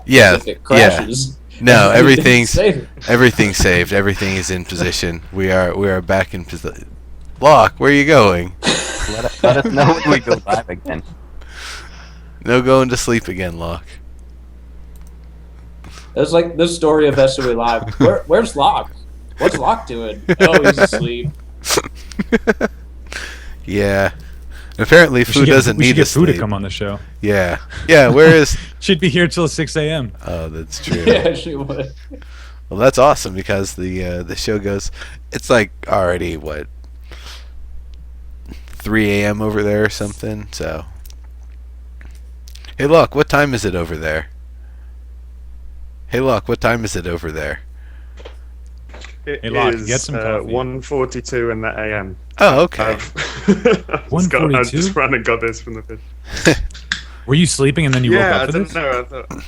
Yeah, If it yeah. crashes, No, everything's everything's saved. Everything is in position. We are back in position. Locke, where are you going? Let us know when we go live again. No going to sleep again, Locke. It's like the story of SOE Live. Where's Locke? What's Locke doing? Oh, he's asleep. Yeah. Apparently, Fu doesn't we should need get to Fu to sleep. come on the show. Yeah. Yeah, where is... She'd be here till 6 a.m. Oh, that's true. Yeah, she would. Well, that's awesome because the show goes... It's like already, what, 3 a.m. over there or something, so... Hey, Locke, what time is it over there? Hey, Locke, what time is it over there? It Hey, Locke, is get some coffee. 1:42 in the AM. Oh, okay. I just ran and got this from the fridge. Were you sleeping and then you woke Yeah, up I for don't this? know. I thought,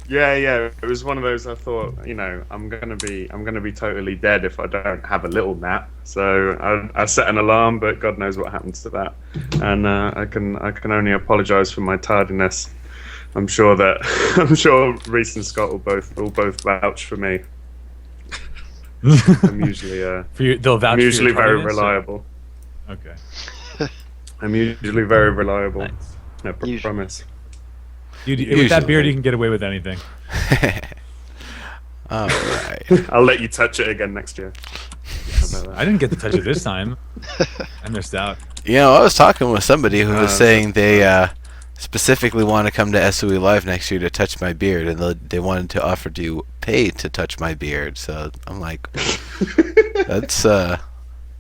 yeah. It was one of those. I thought, I'm gonna be totally dead if I don't have a little nap. So I set an alarm, but God knows what happens to that. And I can only apologise for my tardiness. I'm sure Reese and Scott will both vouch for me. I'm usually They'll vouch I'm for usually your very tardiness, or- reliable. Okay. I'm usually very reliable. Nice. I Usually. promise. With that Usually. beard, you can get away with anything. All right. I'll let you touch it again next year. How about that? I didn't get to touch it this time. I missed out. You know, I was talking with somebody who was Uh, saying they specifically want to come to SOE Live next year to touch my beard, and they wanted to offer to pay to touch my beard. So I'm like, that's a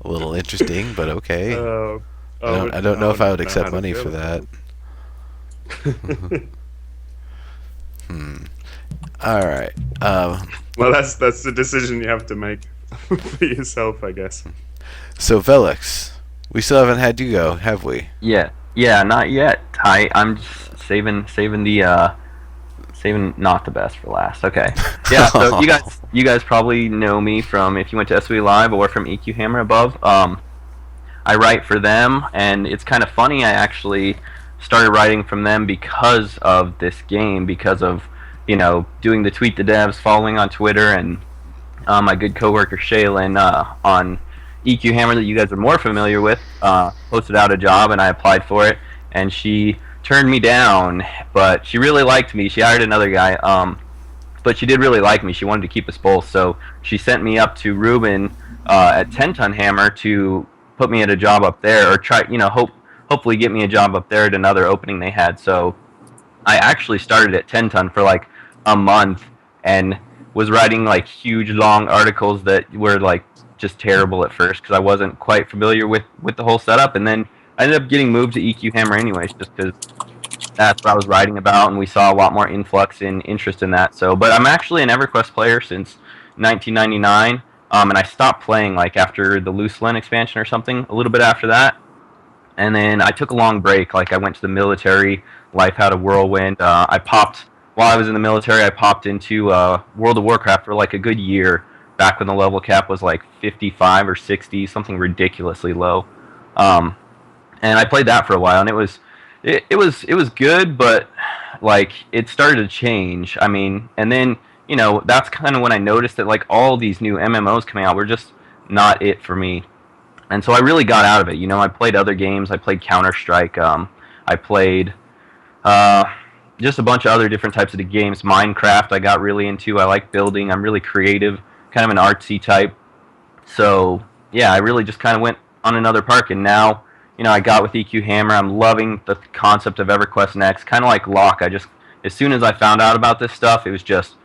little interesting, but okay. I don't know if I would accept money for that. All right. Well, that's the decision you have to make for yourself, I guess. So Velix, we still haven't had you go, have we? Yeah, not yet. I'm just saving not the best for last. Okay. Yeah. So you guys probably know me from if you went to SOE Live or from EQ Hammer above. I write for them, and it's kind of funny. I actually started writing from them because of this game, because of doing the Tweet the Devs, following on Twitter, and my good coworker Shaylin on EQ Hammer that you guys are more familiar with posted out a job, and I applied for it, and she turned me down, but she really liked me. She hired another guy, but she did really like me. She wanted to keep us both, so she sent me up to Ruben at 10 Ton Hammer to put me at a job up there, or try, hopefully get me a job up there at another opening they had. So I actually started at 10 Ton for like a month and was writing like huge long articles that were like just terrible at first because I wasn't quite familiar with the whole setup, and then I ended up getting moved to EQ Hammer anyways, just because that's what I was writing about, and we saw a lot more influx in interest in that. So, but I'm actually an EverQuest player since 1999, and I stopped playing like after the Lucelyn expansion or something, a little bit after that, and then I took a long break. Like I went to the military, life had a whirlwind. While I was in the military, I popped into World of Warcraft for like a good year, back when the level cap was like 55 or 60, something ridiculously low. And I played that for a while, and it was good, but like it started to change. I mean, and then that's kind of when I noticed that like all these new MMOs coming out were just not it for me, and so I really got out of it. I played other games. I played Counter-Strike. I played just a bunch of other different types of the games. Minecraft I got really into. I like building. I'm really creative, kind of an artsy type. So yeah, I really just kind of went on another park, and now I got with EQ Hammer. I'm loving the concept of EverQuest Next. Kind of like Locke. As soon as I found out about this stuff, I was just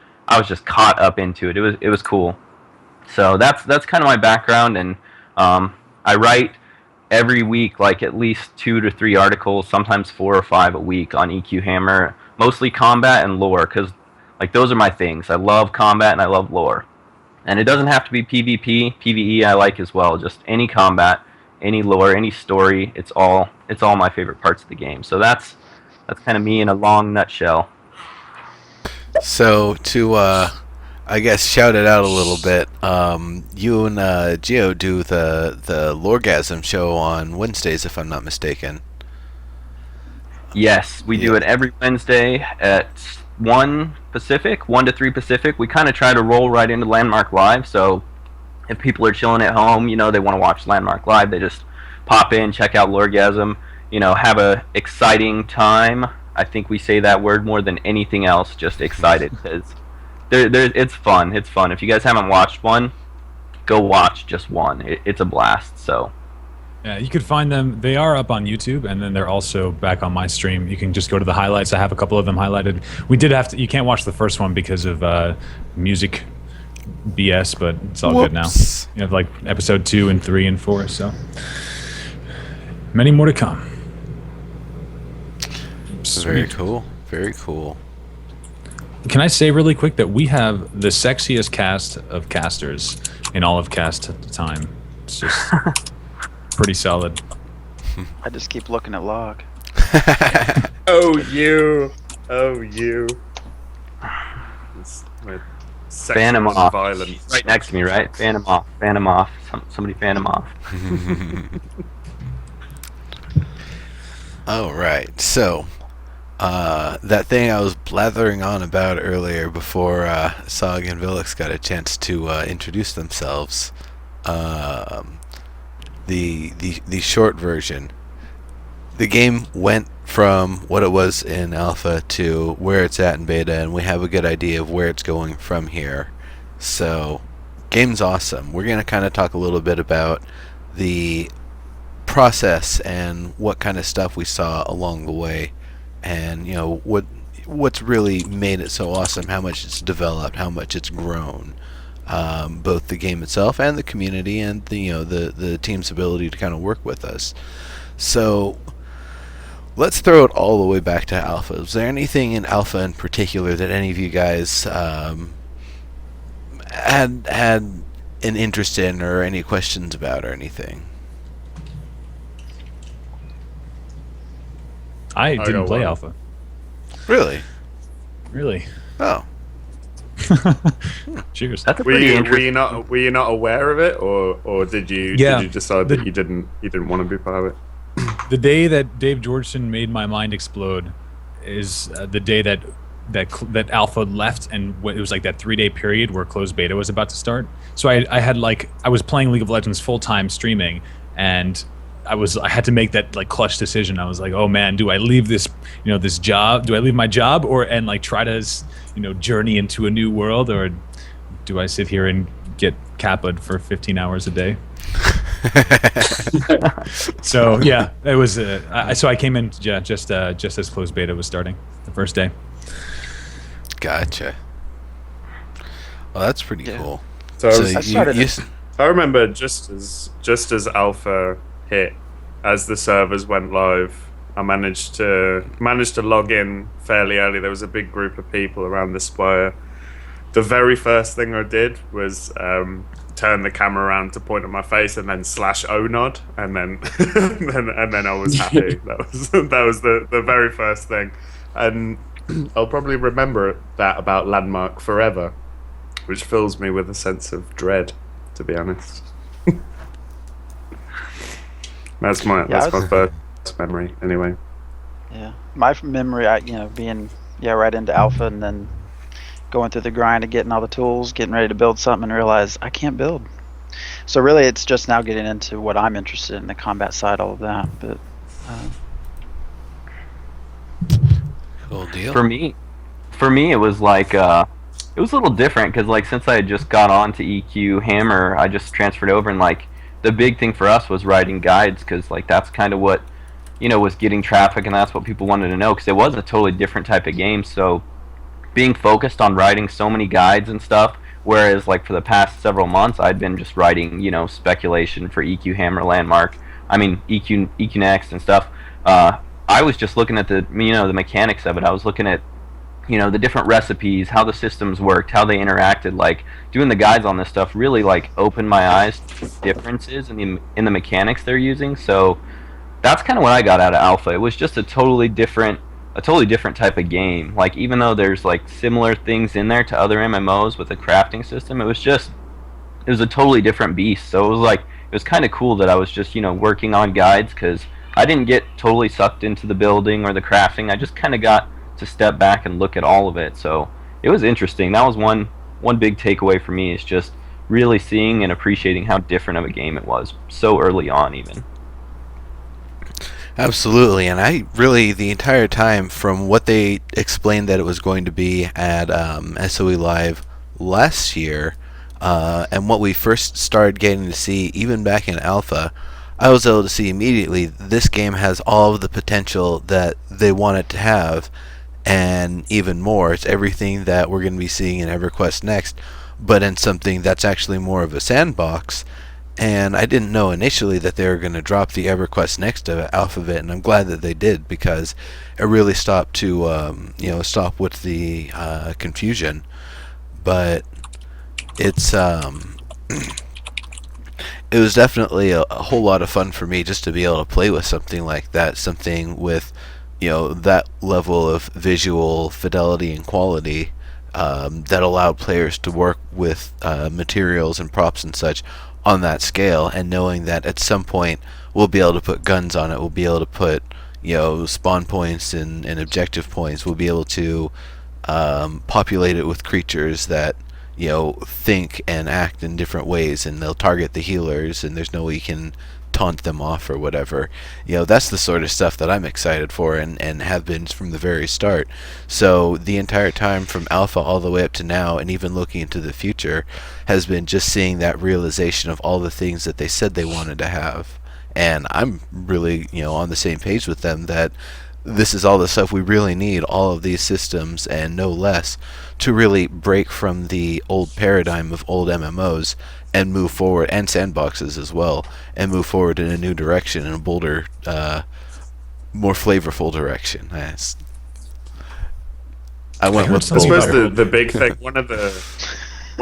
caught up into it. It was cool. So that's kind of my background, and I write every week like at least 2 to 3 articles, sometimes 4 or 5 a week on EQ Hammer, mostly combat and lore, because like those are my things. I love combat and I love lore, and it doesn't have to be PvP. PvE I like as well. Just any combat, any lore, any story. It's all my favorite parts of the game. So that's kind of me in a long nutshell. So to I guess shout it out a little bit. You and Geo do the Loregasm show on Wednesdays, if I'm not mistaken. Yes, we do it every Wednesday at 1 Pacific, 1 to 3 Pacific. We kind of try to roll right into Landmark Live. So if people are chilling at home, they want to watch Landmark Live, they just pop in, check out Lorgasm, have a exciting time. I think we say that word more than anything else, just excited, because it's fun. It's fun. If you guys haven't watched one, go watch just one. It's a blast. So Yeah, you could find them. They are up on YouTube, and then they're also back on my stream. You can just go to the highlights. I have a couple of them highlighted. We did have to. You can't watch the first one because of music BS, but it's all good now. Whoops. You have like episode 2 and 3 and 4, so many more to come. Very Sweet. cool. Very cool. Can I say really quick that we have the sexiest cast of casters in all of cast time? It's just pretty solid. I just keep looking at log. Oh, you. Oh, you. It's with fan him sexual off. violence. Right next to me, right? Fan him off. Fan him off. Somebody fan him off. All right. So, that thing I was blathering on about earlier before Sog and Vilix got a chance to introduce themselves. The short version. The game went from what it was in alpha to where it's at in beta, and we have a good idea of where it's going from here. So, game's awesome. We're going to kind of talk a little bit about the process and what kind of stuff we saw along the way, and what's really made it so awesome, how much it's developed, how much it's grown. Both the game itself and the community, and the team's ability to kind of work with us. So let's throw it all the way back to alpha. Was there anything in alpha in particular that any of you guys had an interest in, or any questions about, or anything? I got didn't play one. alpha. Really? Really? Oh. Cheers. That's a Were pretty you interesting. not aware of it, or did you Yeah, did you decide the- that you didn't want to be part of it? The day that Dave Georgeson made my mind explode is the day that Alpha left, and it was like that 3-day period where closed beta was about to start. So I was playing League of Legends full time streaming, and I had to make that like clutch decision. I was like, oh man, do I leave this this job? Do I leave my job and like try to journey into a new world, or do I sit here and get Kappa'd for 15 hours a day? So yeah, it was. So I came in just as closed beta was starting, the first day. Gotcha. Well, that's pretty Yeah. cool. So So I started you, it- I remember just as alpha hit, as the servers went live, I managed to log in fairly early. There was a big group of people around the spire. The very first thing I did was turn the camera around to point at my face and then slash O nod, and then and then I was happy. That was the very first thing, and I'll probably remember that about Landmark forever, which fills me with a sense of dread, to be honest. That's my first memory, anyway. Yeah, my memory, being right into alpha, and then going through the grind of getting all the tools, getting ready to build something, and realize I can't build. So really, it's just now getting into what I'm interested in, the combat side, all of that. But cool deal. For me, it was like it was a little different because like since I had just got on to EQ Hammer, I just transferred over, and like the big thing for us was writing guides, because like that's kind of what was getting traffic, and that's what people wanted to know, because it was a totally different type of game. So being focused on writing so many guides and stuff, whereas like for the past several months I'd been just writing speculation for EQ Hammer, Landmark, EQ Next and stuff. I was just looking at the the mechanics of it. I was looking at the different recipes, how the systems worked, how they interacted. Like doing the guides on this stuff really like opened my eyes to differences in the mechanics they're using. So that's kind of what I got out of alpha. It was just a totally different type of game. Like even though there's like similar things in there to other MMOs with a crafting system, it was a totally different beast. So it was kind of cool that I was just working on guides, because I didn't get totally sucked into the building or the crafting. I just kind of got to step back and look at all of it. So it was interesting. That was one big takeaway for me, is just really seeing and appreciating how different of a game it was so early on even. Absolutely, and I really, the entire time from what they explained that it was going to be at SOE Live last year, and what we first started getting to see even back in Alpha, I was able to see immediately this game has all of the potential that they want it to have, and even more. It's everything that we're going to be seeing in EverQuest Next, but in something that's actually more of a sandbox. And I didn't know initially that they were going to drop the EverQuest Next alphabet, and I'm glad that they did, because it really stopped stop with the confusion. But it's it was definitely a whole lot of fun for me just to be able to play with something like that, something with that level of visual fidelity and quality, that allowed players to work with materials and props and such on that scale, and knowing that at some point we'll be able to put guns on it, we'll be able to put spawn points and objective points, we'll be able to populate it with creatures that think and act in different ways, and they'll target the healers, and there's no way you can taunt them off or whatever. That's the sort of stuff that I'm excited for, and have been from the very start. So the entire time from Alpha all the way up to now, and even looking into the future, has been just seeing that realization of all the things that they said they wanted to have. And I'm really on the same page with them that this is all the stuff we really need, all of these systems and no less, to really break from the old paradigm of old MMOs and move forward, and sandboxes as well, and move forward in a new direction, in a bolder, more flavorful direction. I went with I suppose the big thing, one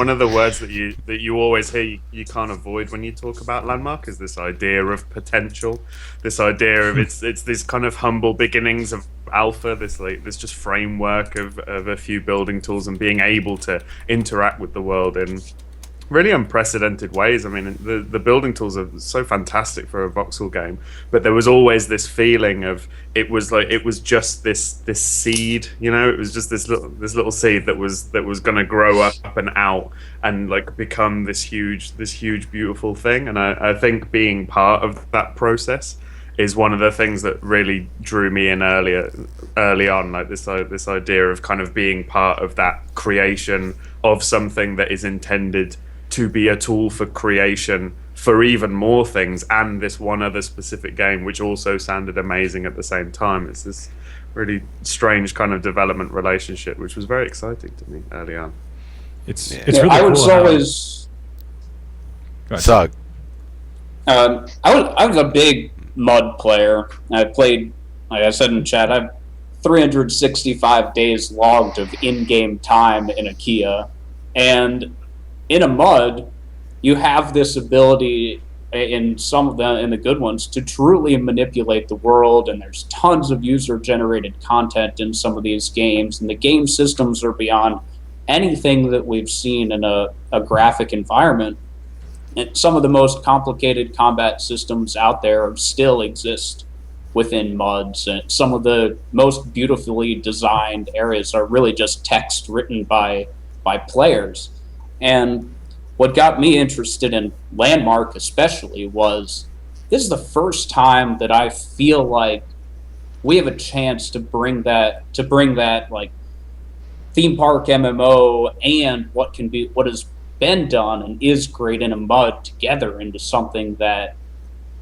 of the words that you always hear you can't avoid when you talk about Landmark is this idea of potential, this idea of it's this kind of humble beginnings of Alpha, this just framework of a few building tools, and being able to interact with the world in really unprecedented ways. I mean, the building tools are so fantastic for a voxel game, but there was always this feeling of it was just this seed, it was just this little seed that was going to grow up and out and become this huge beautiful thing. And I think being part of that process is one of the things that really drew me in early on, this idea of kind of being part of that creation of something that is intended to be a tool for creation for even more things, and this one other specific game which also sounded amazing at the same time. It's this really strange kind of development relationship, which was very exciting to me early on. It's really I cool. was always Sog. I was a big MUD player. I played, like I said in chat, I have 365 days logged of in-game time in IKEA, and in a MUD, you have this ability in some of them, in the good ones, to truly manipulate the world, and there's tons of user-generated content in some of these games, and the game systems are beyond anything that we've seen in a graphic environment. And some of the most complicated combat systems out there still exist within MUDs, and some of the most beautifully designed areas are really just text written by players. And what got me interested in Landmark especially was this is the first time that I feel like we have a chance to bring that like theme park MMO and what has been done and is great in a MUD together into something that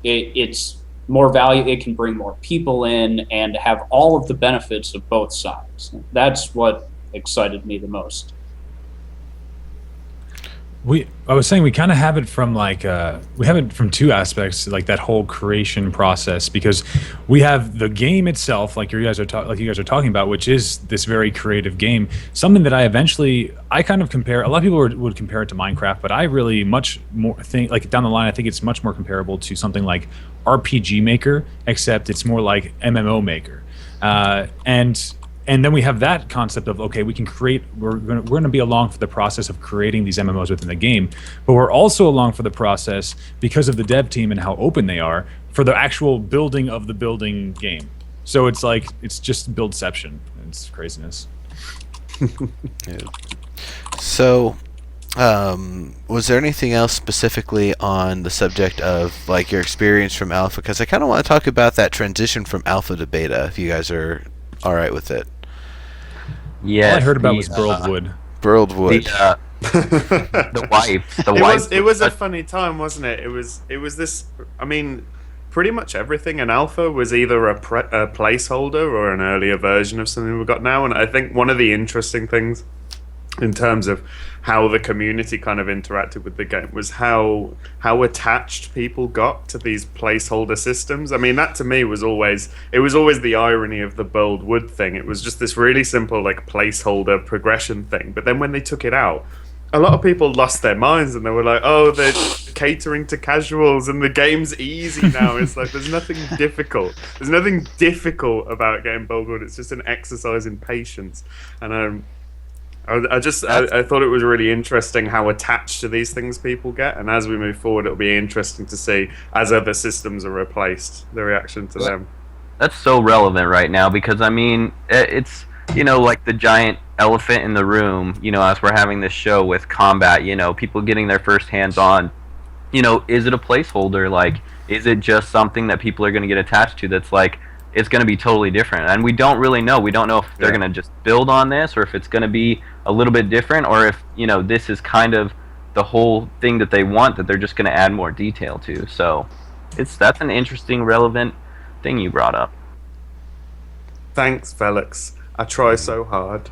it's more value. It can bring more people in and have all of the benefits of both sides. That's what excited me the most. I was saying we kind of have it from we have it from two aspects, like that whole creation process, because we have the game itself, like you guys are talking about, which is this very creative game. Something that I kind of compare. A lot of people would compare it to Minecraft, but I really much more think, like down the line, I think it's much more comparable to something like RPG Maker, except it's more like MMO Maker, And then we have that concept of, okay, we can create, we're going to be along for the process of creating these MMOs within the game, but we're also along for the process, because of the dev team and how open they are, for the actual building of the building game. So it's like, it's just buildception. It's craziness. So, was there anything else specifically on the subject of like your experience from alpha? Because I kind of want to talk about that transition from alpha to beta. If you guys are all right with it. Yeah. All I heard about was Burldwood. Burldwood. The wife. It was a funny time, wasn't it? It was this. I mean, pretty much everything in alpha was either a placeholder or an earlier version of something we've got now. And I think one of the interesting things in terms of how the community kind of interacted with the game was how attached people got to these placeholder systems. I mean, that to me was always the irony of the Burldwood thing. It was just this really simple like placeholder progression thing, but then when they took it out, a lot of people lost their minds and they were like, oh, they're catering to casuals and the game's easy now. It's like there's nothing difficult about getting Burldwood. It's just an exercise in patience. And I thought it was really interesting how attached to these things people get, and as we move forward, it'll be interesting to see as other systems are replaced, the reaction to them. That's so relevant right now because I mean, it's like the giant elephant in the room. As we're having this show with combat, people getting their first hands on. Is it a placeholder? Like, is it just something that people are going to get attached to? That's like, it's going to be totally different, and we don't really know. We don't know if they're going to just build on this, or if it's going to be a little bit different, or if this is kind of the whole thing that they want, that they're just going to add more detail to. So, that's an interesting, relevant thing you brought up. Thanks, Felix. I try so hard.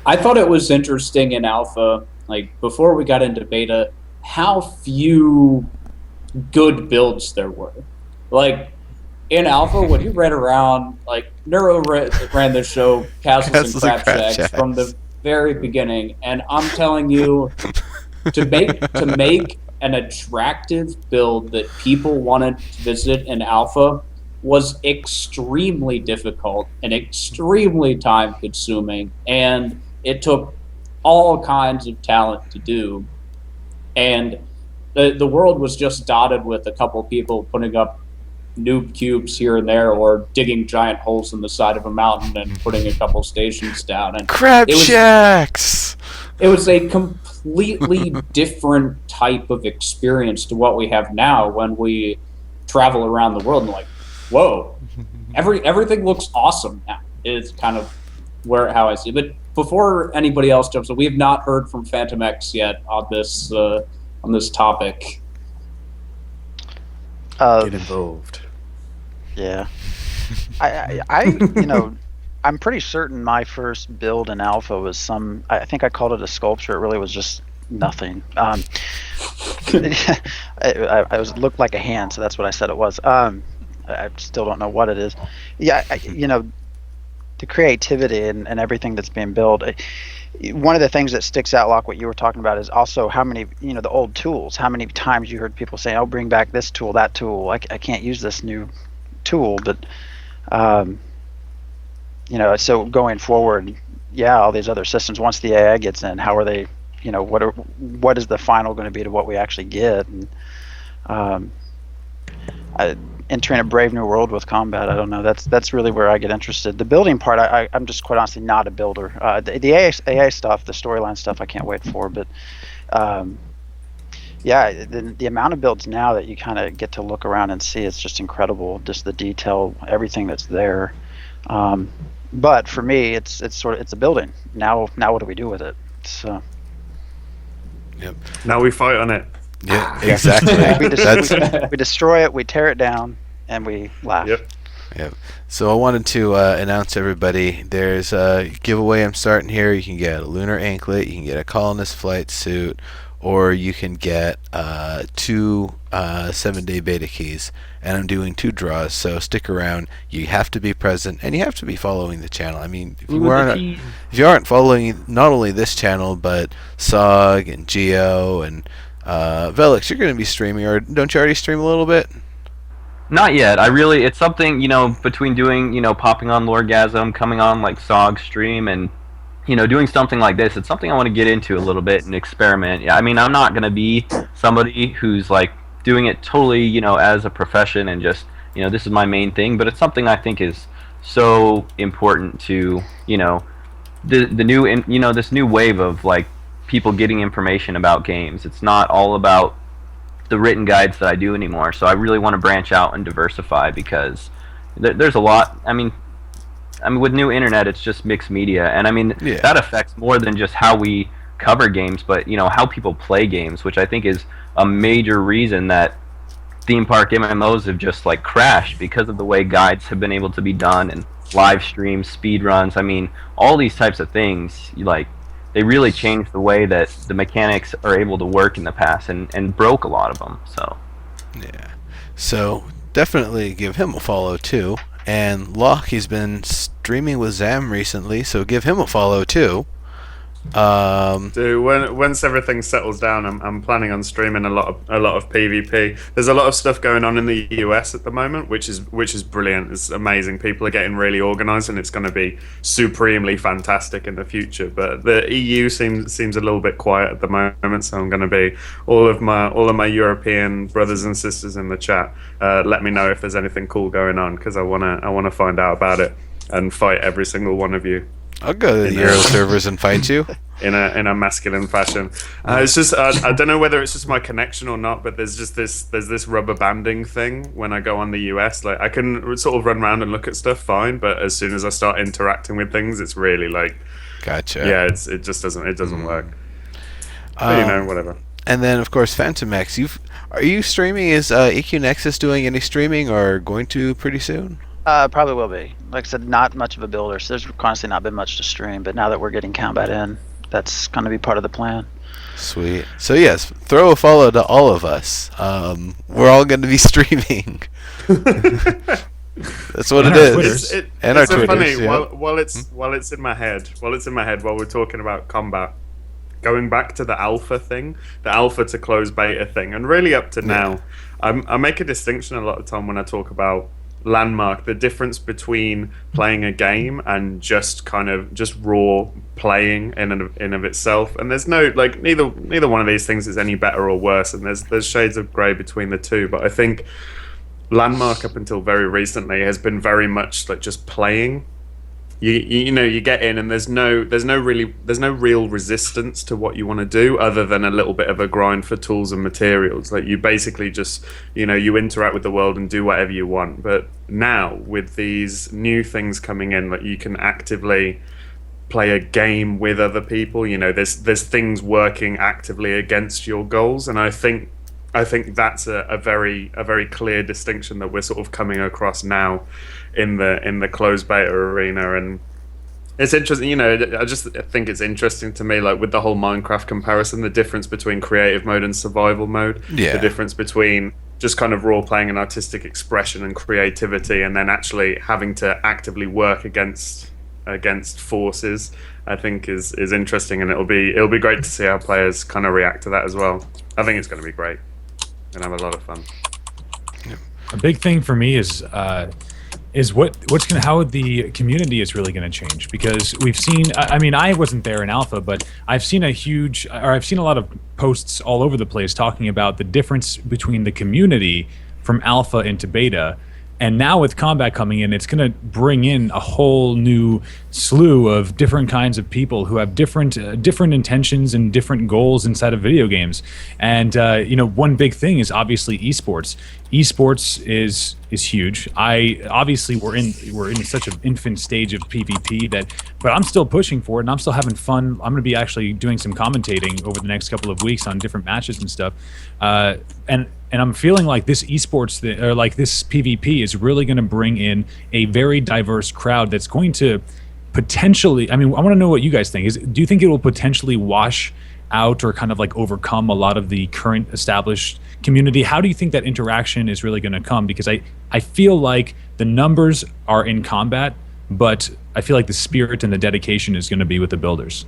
I thought it was interesting in alpha, like before we got into beta, how few good builds there were. Like, in alpha, when you read around, like, Neuro ran the show Castles and Crap Shacks from the very beginning, and I'm telling you, to make an attractive build that people wanted to visit in alpha was extremely difficult and extremely time-consuming, and it took all kinds of talent to do. And the world was just dotted with a couple people putting up noob cubes here and there, or digging giant holes in the side of a mountain and putting a couple stations down. And Crab Shacks! It was a completely different type of experience to what we have now when we travel around the world and like, whoa, everything looks awesome now. It's kind of how I see it. But before anybody else jumps in, we have not heard from Phantom X yet on this topic. Get involved. Yeah. I I'm pretty certain my first build in alpha was I think I called it a sculpture. It really was just nothing. It looked like a hand, so that's what I said it was. I still don't know what it is. Yeah, the creativity and everything that's being built. One of the things that sticks out, like what you were talking about, is also how many, the old tools. How many times you heard people say, "Oh, bring back this tool, that tool. I can't use this new tool." But, so going forward, all these other systems. Once the AI gets in, how are they? What is the final going to be to what we actually get? And entering a brave new world with combat, I don't know. That's really where I get interested. The building part, I'm just quite honestly not a builder. The AI stuff, the storyline stuff, I can't wait for. But the amount of builds now that you kind of get to look around and see, it's just incredible. Just the detail, everything that's there. But for me, it's a building. Now what do we do with it? So. Yep. Now we fight on it. Yeah, exactly. We destroy it, we tear it down, and we laugh. Yep. So I wanted to announce to everybody, there's a giveaway I'm starting here. You can get a lunar anklet, you can get a colonist flight suit, or you can get 2 7-day beta keys. And I'm doing 2 draws, so stick around. You have to be present, and you have to be following the channel. I mean, if you aren't following not only this channel, but SOG and Geo and Velix, you're going to be streaming, or don't you already stream a little bit? Not yet. It's something, between doing, popping on Lorgasm, coming on like SOG stream, and, doing something like this, it's something I want to get into a little bit and experiment. Yeah, I mean, I'm not going to be somebody who's like doing it totally, as a profession and just, this is my main thing, but it's something I think is so important to, the new this new wave of like people getting information about games. It's not all about the written guides that I do anymore. So I really want to branch out and diversify, because there's a lot. I mean, with new internet, it's just mixed media, and I mean that affects more than just how we cover games, but how people play games, which I think is a major reason that theme park MMOs have just like crashed, because of the way guides have been able to be done, and live streams, speed runs. I mean, all these types of things, they really changed the way that the mechanics are able to work in the past, and broke a lot of them. So yeah, so definitely give him a follow too. And Locke, he's been streaming with Zam recently, so give him a follow too. Once everything settles down, I'm planning on streaming a lot of PvP. There's a lot of stuff going on in the US at the moment, which is brilliant. It's amazing. People are getting really organized, and it's going to be supremely fantastic in the future. But the EU seems a little bit quiet at the moment, so I'm going to be all of my European brothers and sisters in the chat. Let me know if there's anything cool going on, because I wanna find out about it and fight every single one of you. I'll go to the Euro servers and fight you in a masculine fashion. It's just I don't know whether it's just my connection or not, but there's this rubber banding thing when I go on the US. Like, I can sort of run around and look at stuff fine, but as soon as I start interacting with things, it's really like, gotcha. Yeah, it just doesn't work. But, whatever. And then of course Phantom X. Are you streaming? Is EQ Nexus doing any streaming, or going to pretty soon? Probably will be. Like I said, not much of a builder, so there's honestly not been much to stream. But now that we're getting combat in, that's going to be part of the plan. Sweet. So yes, throw a follow to all of us. We're all going to be streaming. That's what it is. And our Twitters. Funny. Yeah. While it's in my head, while we're talking about combat, going back to the alpha thing, the alpha to closed beta thing, and really up to now, I make a distinction a lot of time when I talk about Landmark, the difference between playing a game and just raw playing in and of itself. And there's no, like, neither one of these things is any better or worse, and there's shades of grey between the two. But I think Landmark, up until very recently, has been very much like just playing. You get in, and there's no real resistance to what you want to do, other than a little bit of a grind for tools and materials. Like, you basically just you interact with the world and do whatever you want. But now with these new things coming in, like, you can actively play a game with other people. There's things working actively against your goals, and I think that's a very clear distinction that we're sort of coming across now in the closed beta arena. And it's interesting, I just think it's interesting to me, like, with the whole Minecraft comparison, the difference between creative mode and survival mode, the difference between just kind of role playing and artistic expression and creativity, and then actually having to actively work against forces, I think is interesting, and it'll be great to see how players kind of react to that as well. I think it's going to be great and have a lot of fun. A big thing for me is how the community is really going to change, because we've seen, I mean, I wasn't there in alpha, but I've seen a lot of posts all over the place talking about the difference between the community from alpha into beta. And now with combat coming in, it's going to bring in a whole new slew of different kinds of people who have different intentions and different goals inside of video games. And one big thing is obviously esports. Esports is huge. We're in such an infant stage of PvP but I'm still pushing for it, and I'm still having fun. I'm going to be actually doing some commentating over the next couple of weeks on different matches and stuff. And I'm feeling like this esports or like this PvP is really going to bring in a very diverse crowd that's going to potentially, I mean, I want to know what you guys think. Do you think it will potentially wash out or kind of like overcome a lot of the current established community? How do you think that interaction is really going to come? Because I feel like the numbers are in combat, but I feel like the spirit and the dedication is going to be with the builders.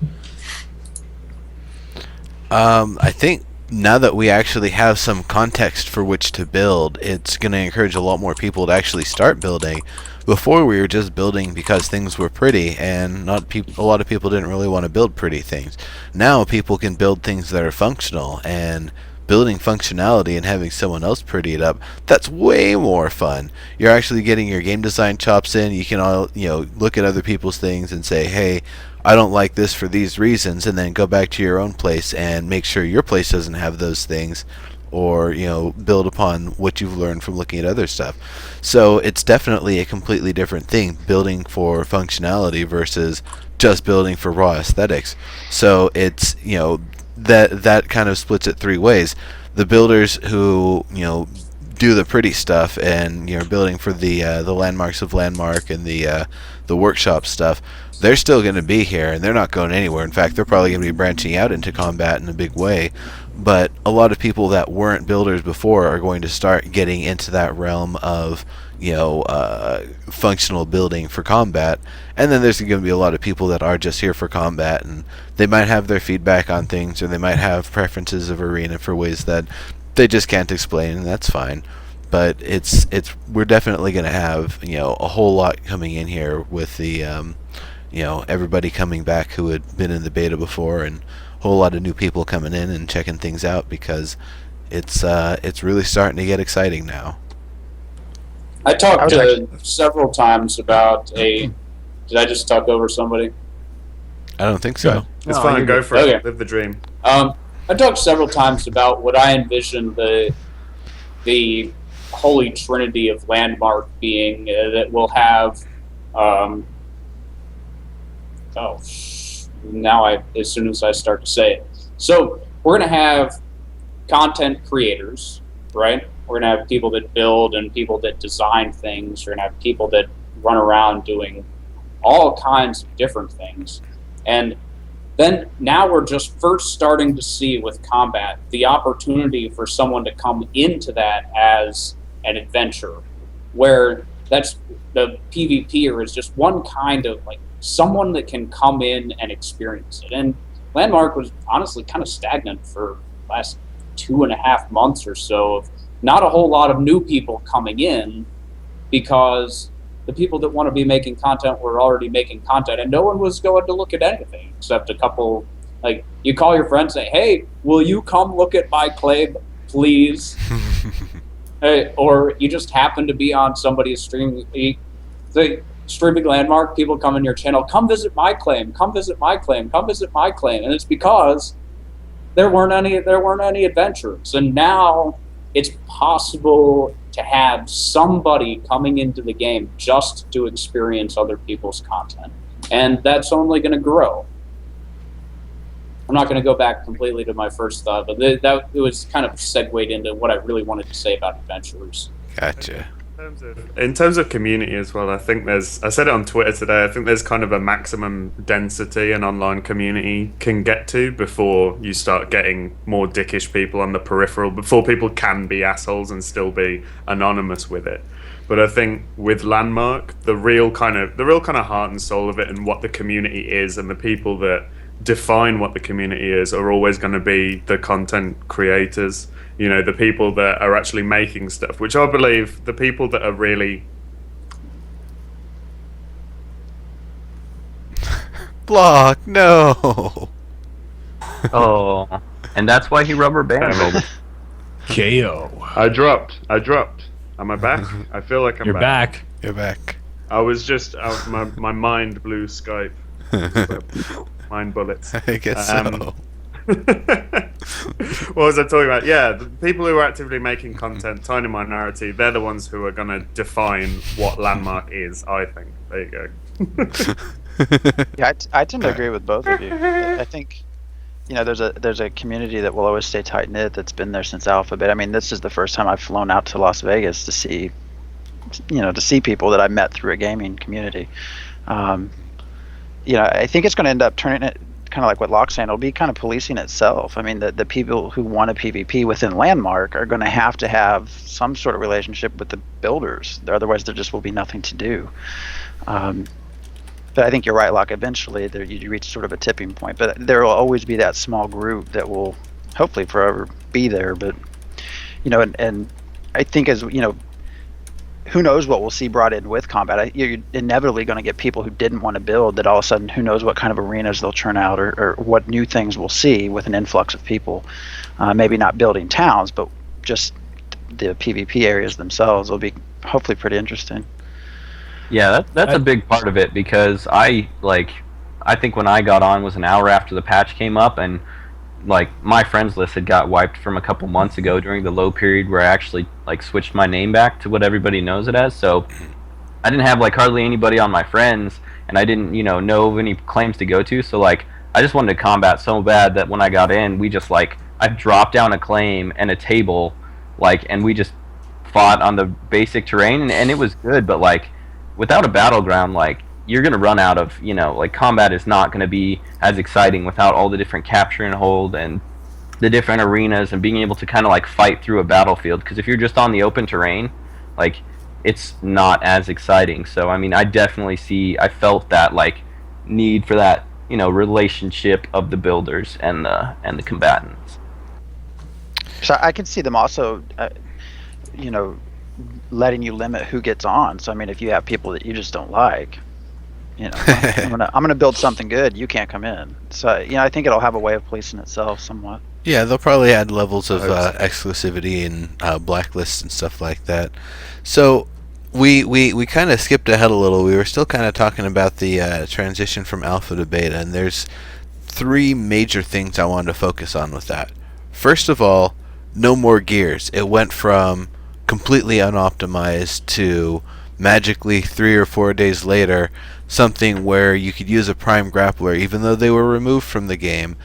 I think now that we actually have some context for which to build, it's going to encourage a lot more people to actually start building. Before, we were just building because things were pretty, and a lot of people didn't really want to build pretty things. Now people can build things that are functional and building functionality and having someone else pretty it up, that's way more fun. You're actually getting your game design chops in. You can all, look at other people's things and say, hey, I don't like this for these reasons, and then go back to your own place and make sure your place doesn't have those things, or build upon what you've learned from looking at other stuff. So it's definitely a completely different thing, building for functionality versus just building for raw aesthetics. So it's that kind of splits it three ways. The builders who do the pretty stuff and building for the landmarks of Landmark and the workshop stuff, they're still going to be here and they're not going anywhere. In fact, they're probably going to be branching out into combat in a big way. But a lot of people that weren't builders before are going to start getting into that realm of functional building for combat. And then there's going to be a lot of people that are just here for combat, and they might have their feedback on things, or they might have preferences of arena for ways that they just can't explain, and that's fine. But we're definitely going to have a whole lot coming in here with the everybody coming back who had been in the beta before, and a whole lot of new people coming in and checking things out, because it's really starting to get exciting now. I talked several times about a. Did I just talk over somebody? I don't think so. It's fine. Go for it. Live the dream. I talked several times about what I envision the holy trinity of Landmark being, that will have. As soon as I start to say it. So we're going to have content creators, right? We're going to have people that build and people that design things. We're going to have people that run around doing all kinds of different things. And then now we're just first starting to see with combat the opportunity for someone to come into that as an adventure, where that's the PvPer is just one kind of someone that can come in and experience it. And Landmark was honestly kind of stagnant for the last 2.5 months or so of not a whole lot of new people coming in, because the people that want to be making content were already making content, and no one was going to look at anything except a couple. You call your friend and say, hey, will you come look at my claim, please? Hey, or you just happen to be on somebody's stream. Streaming Landmark, people come in your channel, come visit my claim, come visit my claim, come visit my claim, and it's because there weren't any adventures, and now it's possible to have somebody coming into the game just to experience other people's content, and that's only going to grow. I'm not going to go back completely to my first thought, but it was kind of segued into what I really wanted to say about adventurers. Gotcha. In terms of community as well, I think I said it on Twitter today, I think there's kind of a maximum density an online community can get to before you start getting more dickish people on the peripheral, before people can be assholes and still be anonymous with it. But I think with Landmark, the real kind of heart and soul of it, and what the community is, and the people that define what the community is, are always going to be the content creators. The people that are actually making stuff, which I believe the people that are really... Block, no! Oh, and that's why he rubber banded. KO. I dropped. Am I back? I feel like I'm You're back. You're back. I was just... my mind blew Skype. Mind bullets. I guess so. What was I talking about? Yeah, the people who are actively making content, tiny minority, they're the ones who are going to define what Landmark is, I think. There you go. Yeah, I tend to agree with both of you. I think, there's a community that will always stay tight knit that's been there since Alpha. But I mean, this is the first time I've flown out to Las Vegas to see people that I met through a gaming community. I think it's going to end up turning it kind of like what Locke's saying. It'll be kind of policing itself. I mean, the people who want a PvP within Landmark are going to have some sort of relationship with the builders. Otherwise, there just will be nothing to do. But I think you're right, Locke. Eventually, you reach sort of a tipping point. But there will always be that small group that will hopefully forever be there. But and I think as who knows what we'll see brought in with combat. You're inevitably going to get people who didn't want to build that all of a sudden, who knows what kind of arenas they'll churn out, or what new things we'll see with an influx of people. Maybe not building towns, but just the PvP areas themselves will be hopefully pretty interesting. Yeah, that's a big part of it, because I think when I got on was an hour after the patch came up, and like my friends list had got wiped from a couple months ago during the low period where I actually like switched my name back to what everybody knows it as. So I didn't have like hardly anybody on my friends, and I didn't know of any claims to go to. So like I just wanted to combat so bad that when I got in, we just like I dropped down a claim and a table, and we just fought on the basic terrain, and it was good. But like without a battleground, like you're going to run out of, combat is not going to be as exciting without all the different capture and hold and the different arenas and being able to kind of like fight through a battlefield. Because if you're just on the open terrain, like it's not as exciting. So I mean, I felt that like need for that, relationship of the builders and the combatants. So I can see them also, letting you limit who gets on. So I mean, if you have people that you just don't like, I'm gonna build something good, you can't come in. So I think it'll have a way of policing itself somewhat. Yeah, they'll probably add levels of exclusivity and blacklists and stuff like that. So we kind of skipped ahead a little. We were still kind of talking about the transition from alpha to beta, and there's 3 major things I wanted to focus on with that. First of all, no more gears. It went from completely unoptimized to magically 3 or 4 days later something where you could use a prime grappler, even though they were removed from the game.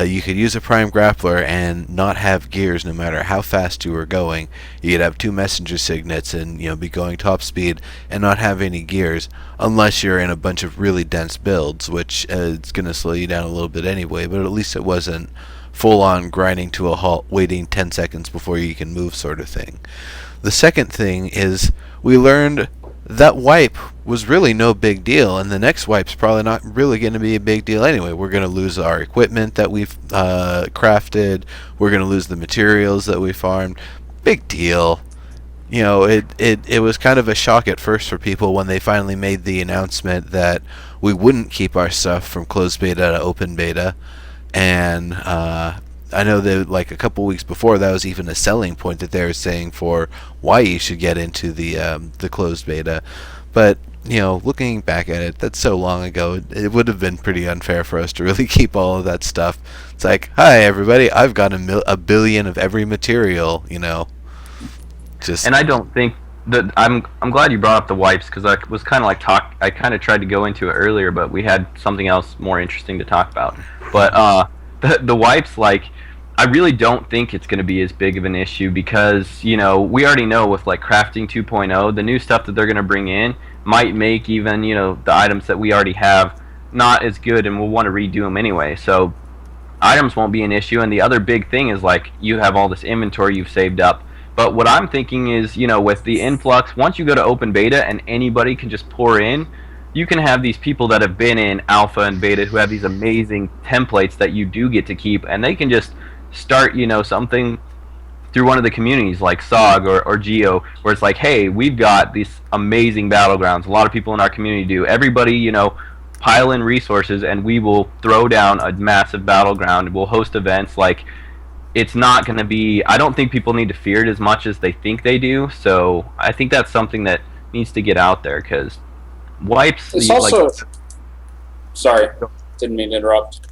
You could use a prime grappler and not have gears no matter how fast you were going. You could have 2 messenger signets and be going top speed and not have any gears, unless you're in a bunch of really dense builds, which it's going to slow you down a little bit anyway, but at least it wasn't full on grinding to a halt, waiting 10 seconds before you can move sort of thing. The second thing is we learned that wipe was really no big deal, and the next wipe's probably not really going to be a big deal anyway. We're going to lose our equipment that we've crafted. We're going to lose the materials that we farmed. Big deal. It was kind of a shock at first for people when they finally made the announcement that we wouldn't keep our stuff from closed beta to open beta, and I know that like a couple weeks before, that was even a selling point that they were saying for why you should get into the closed beta. But looking back at it, that's so long ago. It would have been pretty unfair for us to really keep all of that stuff. It's like, hi everybody, I've got a billion of every material. Just. And I don't think that I'm glad you brought up the wipes, because I was kind of like I kind of tried to go into it earlier, but we had something else more interesting to talk about. But the wipes, like, I really don't think it's going to be as big of an issue, because we already know with like crafting 2.0, the new stuff that they're going to bring in might make even the items that we already have not as good, and we'll want to redo them anyway. So items won't be an issue. And the other big thing is like you have all this inventory you've saved up. But what I'm thinking is, with the influx, once you go to open beta and anybody can just pour in, you can have these people that have been in alpha and beta who have these amazing templates that you do get to keep, and they can just start, something through one of the communities like SOG or Geo, where it's like, hey, we've got these amazing battlegrounds. A lot of people in our community do. Everybody, pile in resources, and we will throw down a massive battleground. We'll host events. Like, it's not going to be, I don't think people need to fear it as much as they think they do. So I think that's something that needs to get out there, because wipes. It's also. Sorry, didn't mean to interrupt.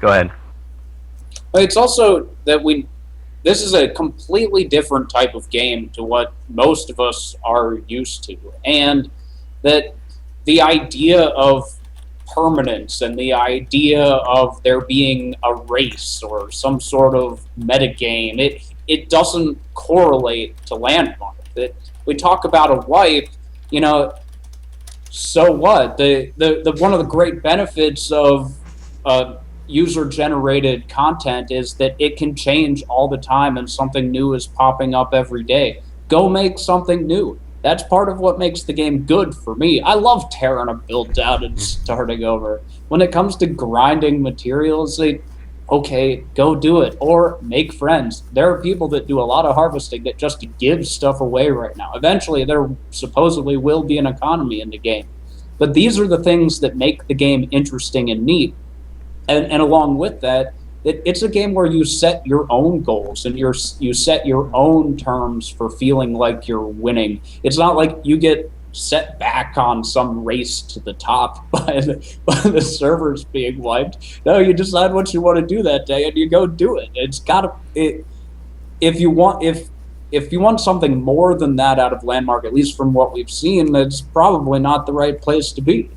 Go ahead. It's also that this is a completely different type of game to what most of us are used to, and that the idea of permanence and the idea of there being a race or some sort of metagame, it doesn't correlate to Landmark. That we talk about a wipe, so what? The one of the great benefits of user-generated content is that it can change all the time, and something new is popping up every day. Go make something new. That's part of what makes the game good for me. I love tearing a build down and starting over. When it comes to grinding materials, okay, go do it, or make friends. There are people that do a lot of harvesting that just give stuff away right now. Eventually, there supposedly will be an economy in the game. But these are the things that make the game interesting and neat. And along with that, it's a game where you set your own goals and you set your own terms for feeling like you're winning. It's not like you get set back on some race to the top by the servers being wiped. No, you decide what you want to do that day and you go do it. If you want something more than that out of Landmark, at least from what we've seen, that's probably not the right place to be.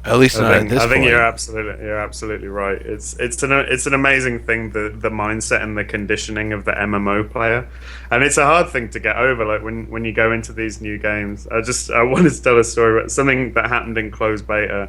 At least not at this I think point. you're absolutely right. It's an amazing thing, the mindset and the conditioning of the MMO player, and it's a hard thing to get over. Like when you go into these new games, I wanted to tell a story about something that happened in closed beta.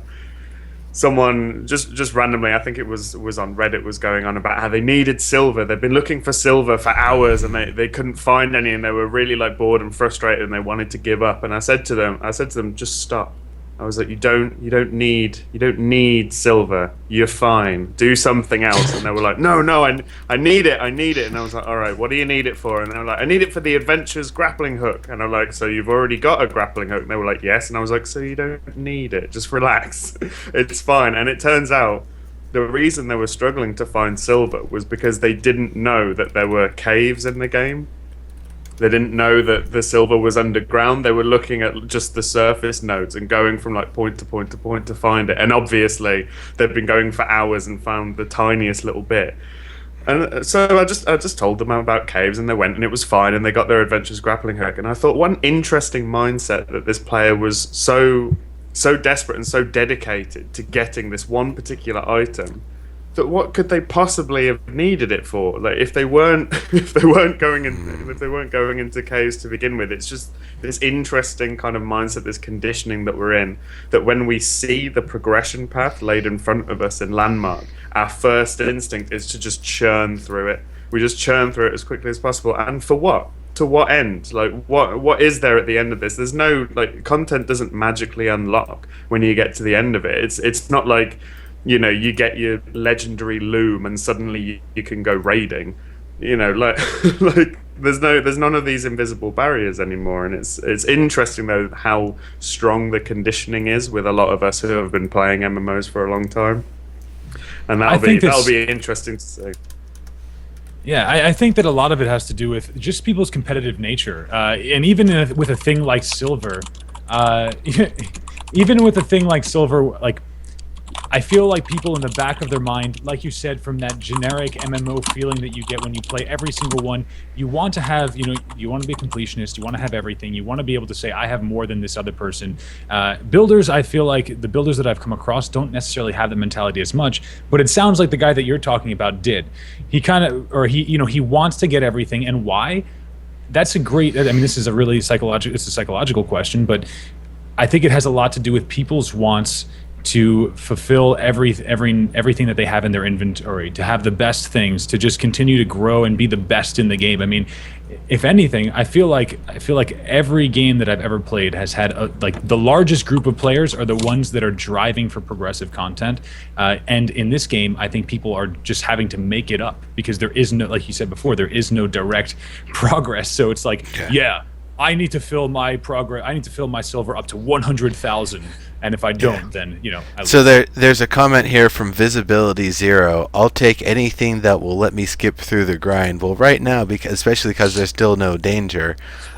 Someone just randomly, I think it was on Reddit, was going on about how they needed silver. They've been looking for silver for hours and they couldn't find any, and they were really like bored and frustrated and they wanted to give up. And I said to them, just stop. I was like, you don't need silver. You're fine. Do something else. And they were like, no, I need it. And I was like, all right, what do you need it for? And they were like, I need it for the Adventures grappling hook. And I'm like, so you've already got a grappling hook? And they were like, yes. And I was like, so you don't need it. Just relax. It's fine. And it turns out the reason they were struggling to find silver was because they didn't know that there were caves in the game. They didn't know that the silver was underground. They were looking at just the surface nodes and going from like point to point to point to find it. And obviously, they've been going for hours and found the tiniest little bit. And so I just told them about caves, and they went, and it was fine. And they got their Adventures grappling hook. And I thought one interesting mindset that this player was so desperate and so dedicated to getting this one particular item. That what could they possibly have needed it for? Like if they weren't going into caves to begin with, it's just this interesting kind of mindset, this conditioning that we're in. That when we see the progression path laid in front of us in Landmark, our first instinct is to just churn through it. We just churn through it as quickly as possible. And for what? To what end? Like what is there at the end of this? There's no like content doesn't magically unlock when you get to the end of it. It's not like, you know, you get your legendary loom and suddenly you can go raiding, you know, like there's none of these invisible barriers anymore. And it's interesting though how strong the conditioning is with a lot of us who have been playing MMOs for a long time, and that'll be interesting to see. Yeah, I think that a lot of it has to do with just people's competitive nature, and even with a thing like silver, like I feel like people in the back of their mind, like you said, from that generic MMO feeling that you get when you play every single one, you want to have, you want to be a completionist, you want to have everything, you want to be able to say, I have more than this other person. Builders, I feel like the builders that I've come across don't necessarily have the mentality as much, but it sounds like the guy that you're talking about did. He wants to get everything, and why? That's a great, I mean, this is a really psychological question, but I think it has a lot to do with people's wants to fulfill everything that they have in their inventory, to have the best things, to just continue to grow and be the best in the game. I mean, if anything, I feel like every game that I've ever played has had like the largest group of players are the ones that are driving for progressive content. And in this game, I think people are just having to make it up because there is no, like you said before, there is no direct progress. So it's like, yeah, I need to fill my progress. I need to fill my silver up to 100,000, and if I don't, then I lose. So there's a comment here from Visibility Zero. I'll take anything that will let me skip through the grind. Well, right now, especially because there's still no danger,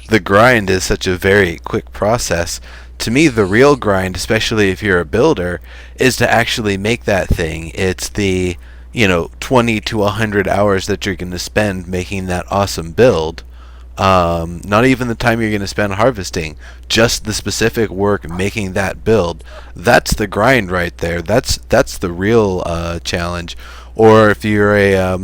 the grind is such a very quick process. To me, the real grind, especially if you're a builder, is to actually make that thing. It's the 20 to 100 hours that you're going to spend making that awesome build. Not even the time you're going to spend harvesting, just the specific work making that build. That's the grind right there. That's the real challenge. Or if you're a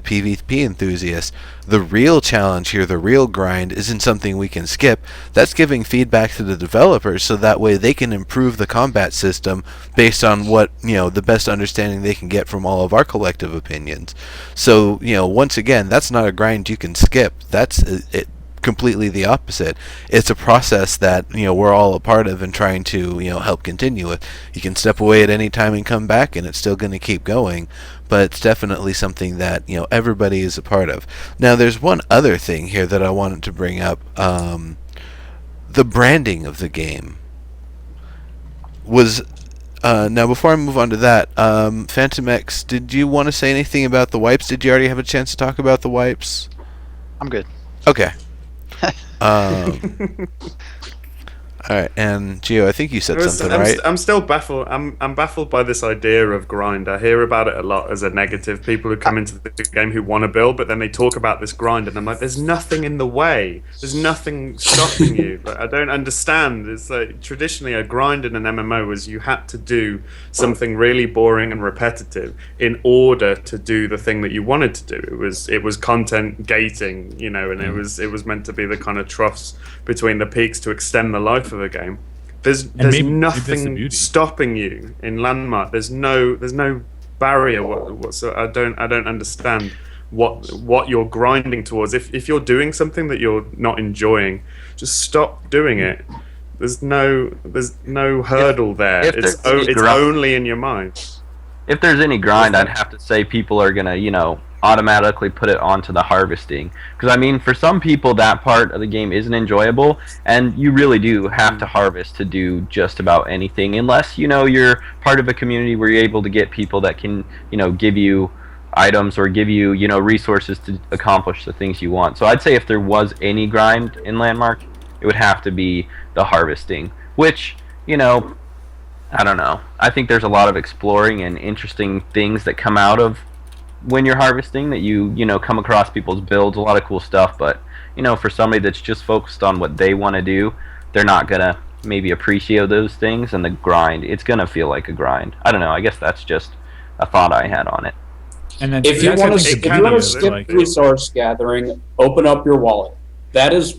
PvP enthusiast, the real challenge here, the real grind, isn't something we can skip. That's giving feedback to the developers so that way they can improve the combat system based on what, the best understanding they can get from all of our collective opinions. So, once again, that's not a grind you can skip. That's it. completely the opposite. It's a process that we're all a part of and trying to help continue with. You can step away at any time and come back, and it's still going to keep going. But it's definitely something that everybody is a part of. Now, there's one other thing here that I wanted to bring up. The branding of the game was. Now, before I move on to that, Phantom X, did you want to say anything about the wipes? Did you already have a chance to talk about the wipes? I'm good. Okay. All right, and Gio, I think you said something, right? I'm still baffled. I'm baffled by this idea of grind. I hear about it a lot as a negative. People who come into the game who want to build, but then they talk about this grind, and I'm like, there's nothing in the way. There's nothing stopping you. Like, I don't understand. It's like traditionally a grind in an MMO was you had to do something really boring and repetitive in order to do the thing that you wanted to do. It was content gating, and it was meant to be the kind of troughs between the peaks to extend the life of a game. There's maybe that's the nothing beauty. stopping you in Landmark. There's no barrier whatsoever. I don't understand what you're grinding towards. If you're doing something that you're not enjoying, just stop doing it. There's no hurdle there. It's only in your mind. If there's any grind, I'd have to say people are gonna, automatically put it onto the harvesting. Because for some people that part of the game isn't enjoyable, and you really do have to harvest to do just about anything, unless you're part of a community where you're able to get people that can give you items or give you resources to accomplish the things you want. So I'd say if there was any grind in Landmark, it would have to be the harvesting, which I don't know. I think there's a lot of exploring and interesting things that come out of when you're harvesting, that you come across people's builds, a lot of cool stuff. But for somebody that's just focused on what they want to do, they're not gonna maybe appreciate those things, and the grind, it's gonna feel like a grind. I don't know. I guess that's just a thought I had on it. And then If you that's, I want think, to the beauty of it, skip like- resource gathering, open up your wallet. That is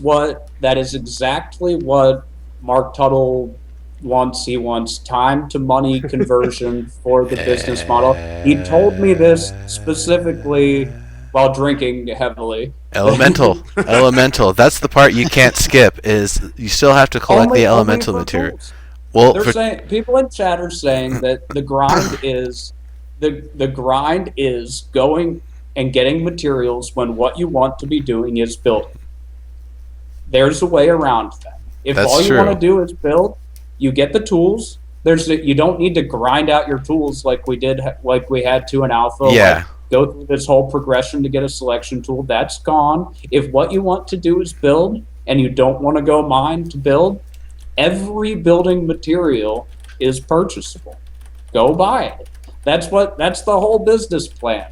exactly what Mark Tuttle wants. He wants time to money conversion for the business model. He told me this specifically while drinking heavily. Elemental. That's the part you can't skip. Is you still have to collect the elemental for material. tools. Well, They're saying, people in chat are saying that the grind is the grind is going and getting materials when what you want to be doing is building. There's a way around that. If That's all you true. want to do is build, you get the tools. You don't need to grind out your tools like we had to in alpha. Yeah. Go through this whole progression to get a selection tool. That's gone. If what you want to do is build and you don't want to go mine to build, every building material is purchasable. Go buy it. That's the whole business plan.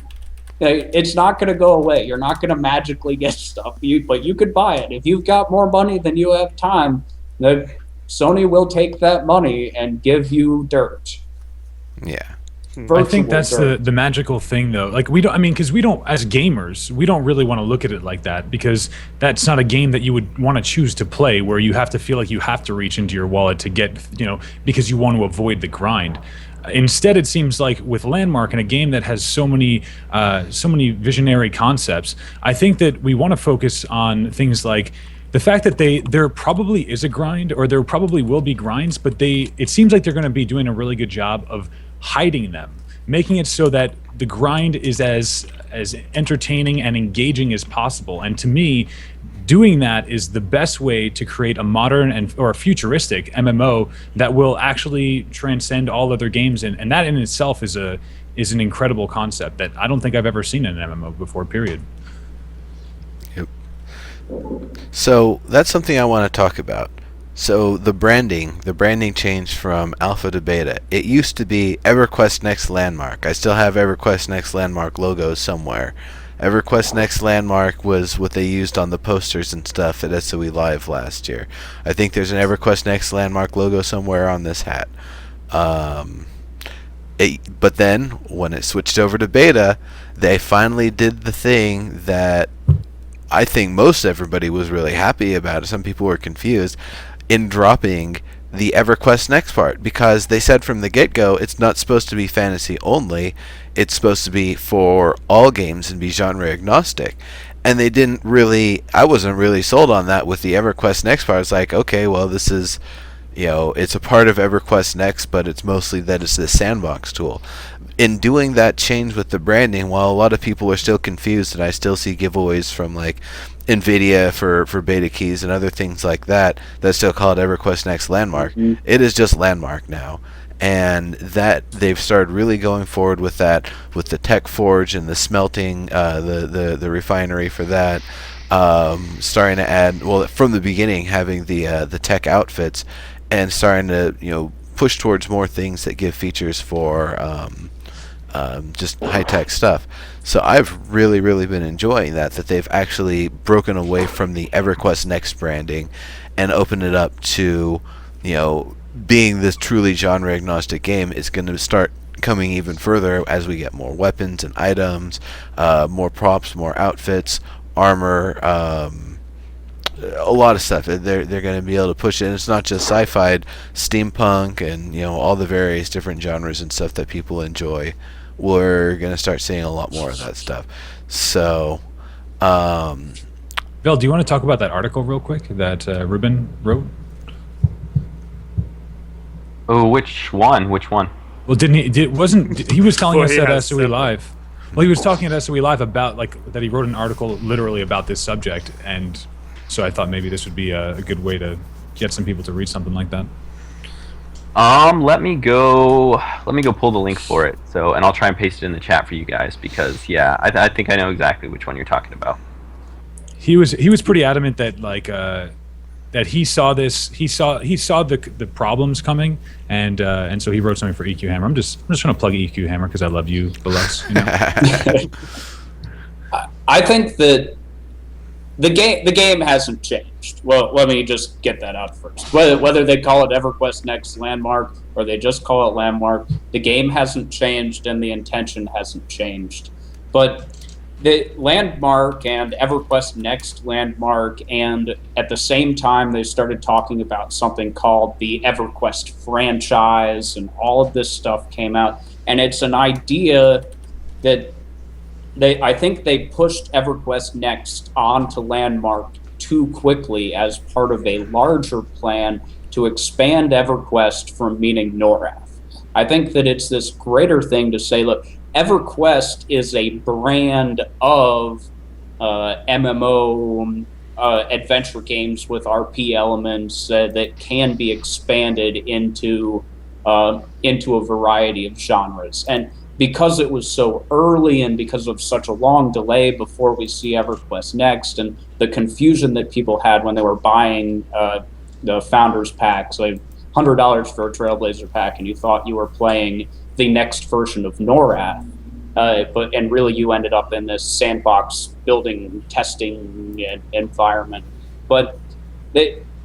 It's not going to go away. You're not going to magically get stuff, but you could buy it. If you've got more money than you have time, Sony will take that money and give you dirt. yeah. I think Virtual that's dirt. the magical thing, though. Like, because we don't, as gamers, we don't really want to look at it like that, because that's not a game that you would want to choose to play, where you have to feel like you have to reach into your wallet to get, because you want to avoid the grind. Instead, it seems like with Landmark, in a game that has so many visionary concepts, I think that we want to focus on things like the fact that there probably is a grind, or there probably will be grinds, but it seems like they're going to be doing a really good job of hiding them, making it so that the grind is as entertaining and engaging as possible. And to me, doing that is the best way to create a modern or a futuristic MMO that will actually transcend all other games, and that in itself is an incredible concept that I don't think I've ever seen in an MMO before, period. So that's something I want to talk about. So the branding changed from alpha to beta. It used to be EverQuest Next Landmark. I still have EverQuest Next Landmark logos somewhere. EverQuest Next Landmark was what they used on the posters and stuff at SOE Live last year. I think there's an EverQuest Next Landmark logo somewhere on this hat. But then, when it switched over to beta, they finally did the thing that I think most everybody was really happy about. Some people were confused in dropping the EverQuest Next part, because they said from the get-go it's not supposed to be fantasy only, it's supposed to be for all games and be genre agnostic. and I wasn't really sold on that with the EverQuest Next part. It's like, okay, well, this is, it's a part of EverQuest Next, but it's mostly that it's this sandbox tool. In doing that change with the branding, while a lot of people are still confused, and I still see giveaways from like NVIDIA for beta keys and other things like that still call it EverQuest Next Landmark. It is just Landmark now. And that they've started really going forward with that, with the Tech Forge and the smelting, the refinery for that. Starting to add, well, from the beginning, having the tech outfits, and starting to push towards more things that give features for just high tech stuff. So I've really been enjoying that they've actually broken away from the EverQuest Next branding and opened it up to being this truly genre agnostic game. Is going to start coming even further as we get more weapons and items, more props, more outfits, armor, a lot of stuff. They're going to be able to push it. And it's not just sci-fi, steampunk, and all the various different genres and stuff that people enjoy. We're going to start seeing a lot more of that stuff. So, Bill, do you want to talk about that article real quick that Ruben wrote? Oh, which one? Which one? Well, he was telling us Well, he at has SOE several. Live. Well, he was talking at SOE Live about that he wrote an article literally about this subject, and so I thought maybe this would be a good way to get some people to read something like that. Let me go pull the link for it. So, and I'll try and paste it in the chat for you guys because I think I know exactly which one you're talking about. He was pretty adamant that that he saw the problems coming, and so he wrote something for EQ Hammer. I'm just trying to plug EQ Hammer because I love you, Beluxe. I think that the game hasn't changed. Well, let me just get that out first. Whether they call it EverQuest Next Landmark or they just call it Landmark, the game hasn't changed and the intention hasn't changed. But the Landmark and EverQuest Next Landmark, and at the same time they started talking about something called the EverQuest franchise, and all of this stuff came out. And it's an idea that I think they pushed EverQuest Next onto Landmark too quickly as part of a larger plan to expand EverQuest from meaning NORAD. I think that it's this greater thing to say, look, EverQuest is a brand of MMO adventure games with RP elements that can be expanded into a variety of genres. And because it was so early and because of such a long delay before we see EverQuest Next, and the confusion that people had when they were buying the Founders Packs, like $100 for a Trailblazer pack, and you thought you were playing the next version of NORAD, and really you ended up in this sandbox building testing environment. But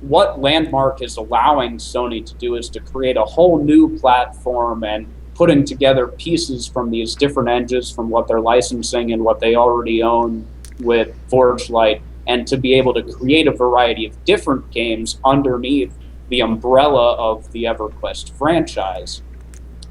what Landmark is allowing Sony to do is to create a whole new platform and putting together pieces from these different engines, from what they're licensing and what they already own with Forge Light, and to be able to create a variety of different games underneath the umbrella of the EverQuest franchise.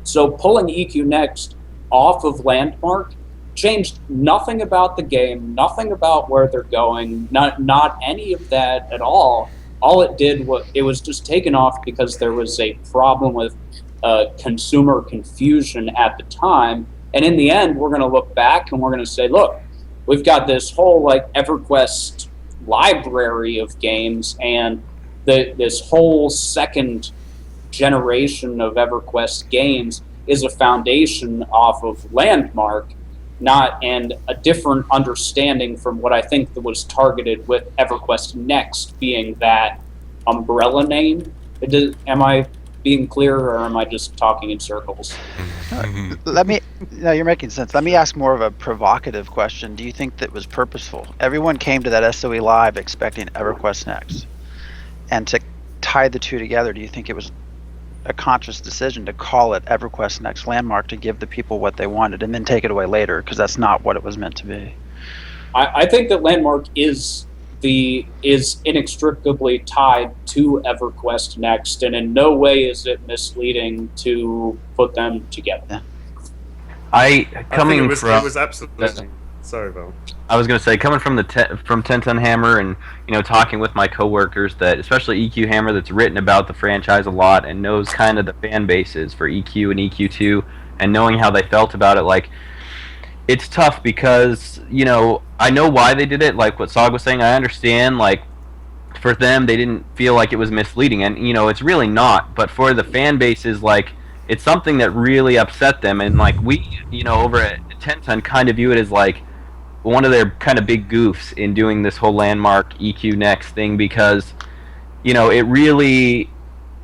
So pulling EQ Next off of Landmark changed nothing about the game, nothing about where they're going, not any of that at all. All it did was it was just taken off because there was a problem with consumer confusion at the time. And in the end, we're going to look back and we're going to say, look, we've got this whole EverQuest library of games, and this whole second generation of EverQuest games is a foundation off of Landmark, and a different understanding from what I think that was targeted with EverQuest Next being that umbrella name. Am I being clear, or am I just talking in circles? No, you're making sense. Let me ask more of a provocative question. Do you think that was purposeful? Everyone came to that SOE Live expecting EverQuest Next. And to tie the two together, do you think it was a conscious decision to call it EverQuest Next Landmark to give the people what they wanted and then take it away later, because that's not what it was meant to be? I think that Landmark is inextricably tied to EverQuest Next, and in no way is it misleading to put them together. Yeah. I think it was absolutely. Sorry, Bill. I was going to say, coming from from 10 Ton Hammer, and talking with my coworkers, that especially EQ Hammer, that's written about the franchise a lot and knows kind of the fan bases for EQ and EQ2, and knowing how they felt about it, like, it's tough because I know why they did it. Like what Sog was saying, I understand. Like, for them, they didn't feel like it was misleading, and it's really not. But for the fan bases, like, it's something that really upset them, and like we, over at 10 Ton, kind of view it as like one of their kind of big goofs in doing this whole Landmark EQ Next thing, because it really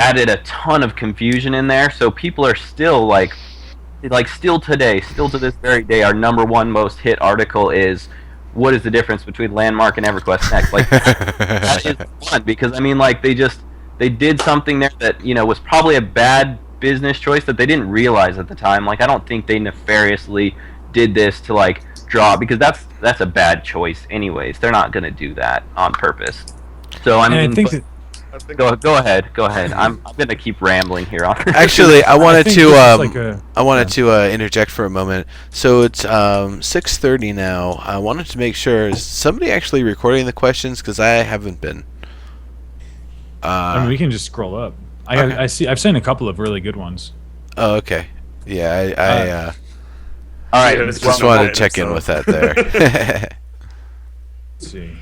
added a ton of confusion in there. So people are still like still to this very day, our number one most hit article is, what is the difference between Landmark and EverQuest Next? Like, that is fun, because I mean, like, they did something there that was probably a bad business choice that they didn't realize at the time. Like, I don't think they nefariously did this to like draw, because that's a bad choice anyways. They're not gonna do that on purpose. So I mean, go ahead. I'm gonna keep rambling here on. Actually, I wanted to interject for a moment. So it's 6:30 now. I wanted to make sure, is somebody actually recording the questions, because I haven't been. I mean, we can just scroll up. I see. I've seen a couple of really good ones. Oh, okay. Yeah, I all right. just wanted to check in with that there. Let's see.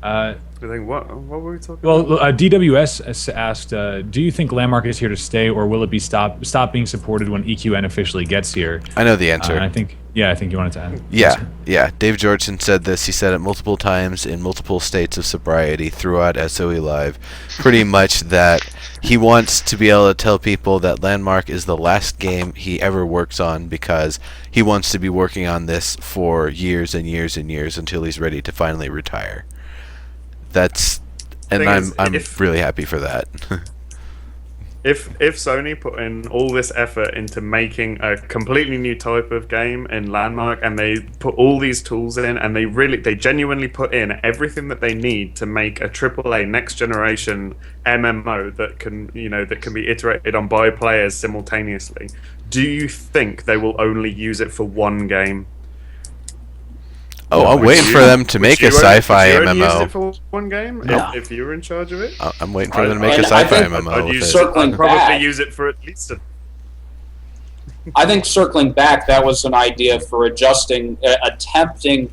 I think what were we talking Well, about? DWS asked, do you think Landmark is here to stay, or will it be stop being supported when EQN officially gets here? I know the answer. I think you wanted to add. Yeah. Dave Georgeson said this. He said it multiple times in multiple states of sobriety throughout SOE Live. Pretty much that he wants to be able to tell people that Landmark is the last game he ever works on, because he wants to be working on this for years and years and years until he's ready to finally retire. I'm really happy for that. If Sony put in all this effort into making a completely new type of game in Landmark, and they put all these tools in, and they genuinely put in everything that they need to make a AAA next generation MMO that can be iterated on by players simultaneously, do you think they will only use it for one game? Oh, I'm waiting for them to make a sci-fi MMO. Use it for one game? No. If you were in charge of it? I'm waiting for them to make a sci-fi MMO. I'd probably use it for at least a... I think circling back, that was an idea for attempting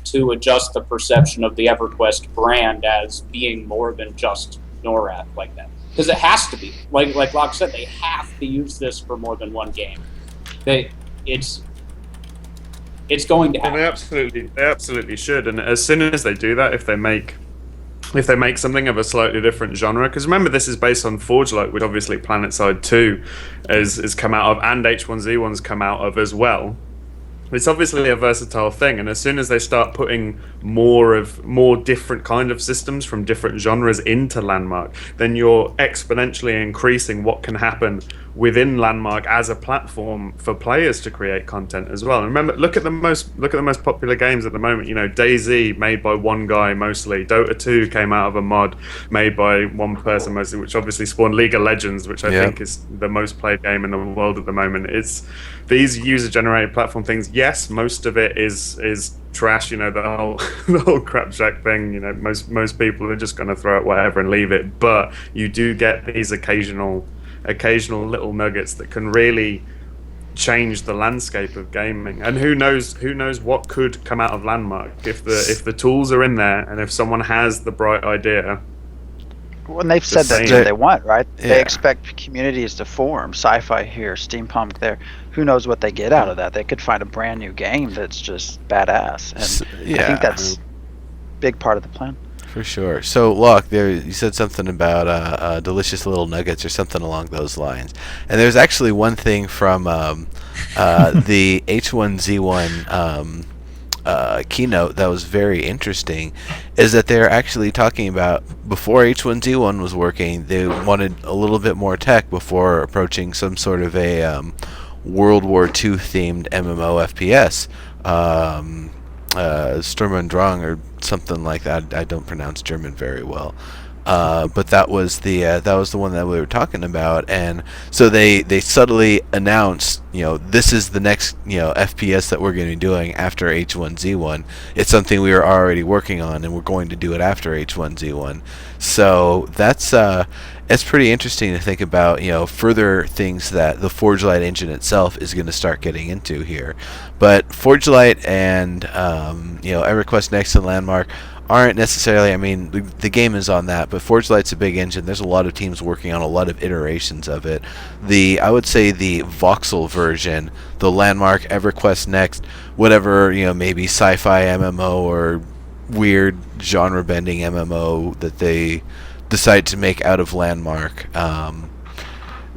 to adjust the perception of the EverQuest brand as being more than just NORAD like that. Because it has to be. Like Locke said, they have to use this for more than one game. It's going to happen. They absolutely should. And as soon as they do that, if they make something of a slightly different genre, because remember, this is based on Forgelight, which obviously PlanetSide 2 has come out of, and H1Z1's come out of as well. It's obviously a versatile thing, and as soon as they start putting more different kind of systems from different genres into Landmark, then you're exponentially increasing what can happen within Landmark as a platform for players to create content as well. And remember, look at the most popular games at the moment. DayZ, made by one guy mostly. Dota 2 came out of a mod made by one person mostly, which obviously spawned League of Legends, which I think is the most played game in the world at the moment. It's these user-generated platform things. Yes, most of it is trash. The whole Crapshack thing. Most people are just going to throw out whatever and leave it. But you do get these occasional little nuggets that can really change the landscape of gaming. And who knows what could come out of Landmark if the tools are in there, and if someone has the bright idea. When they've said that's what they want, right? Yeah. They expect communities to form. Sci-fi here, steampunk there. Who knows what they get out of that? They could find a brand new game that's just badass, and I think that's a big part of the plan. For sure. So, Locke, you said something about delicious little nuggets or something along those lines. And there's actually one thing from the H1Z1 keynote that was very interesting, is that they're actually talking about, before H1Z1 was working, they wanted a little bit more tech before approaching some sort of a World War II themed MMO FPS. Sturm und Drang or something like that. I don't pronounce German very well. But that was the one that we were talking about, and so they subtly announced, this is the next FPS that we're going to be doing after H1Z1. It's something we were already working on, and we're going to do it after H1Z1. So it's pretty interesting to think about, further things that the ForgeLight engine itself is going to start getting into here. But ForgeLight and EverQuest Next and Landmark aren't necessarily, the game is on that, but ForgeLight's a big engine. There's a lot of teams working on a lot of iterations of it. I would say the voxel version, the Landmark, EverQuest Next, whatever, maybe sci-fi MMO or weird genre-bending MMO that they decide to make out of Landmark,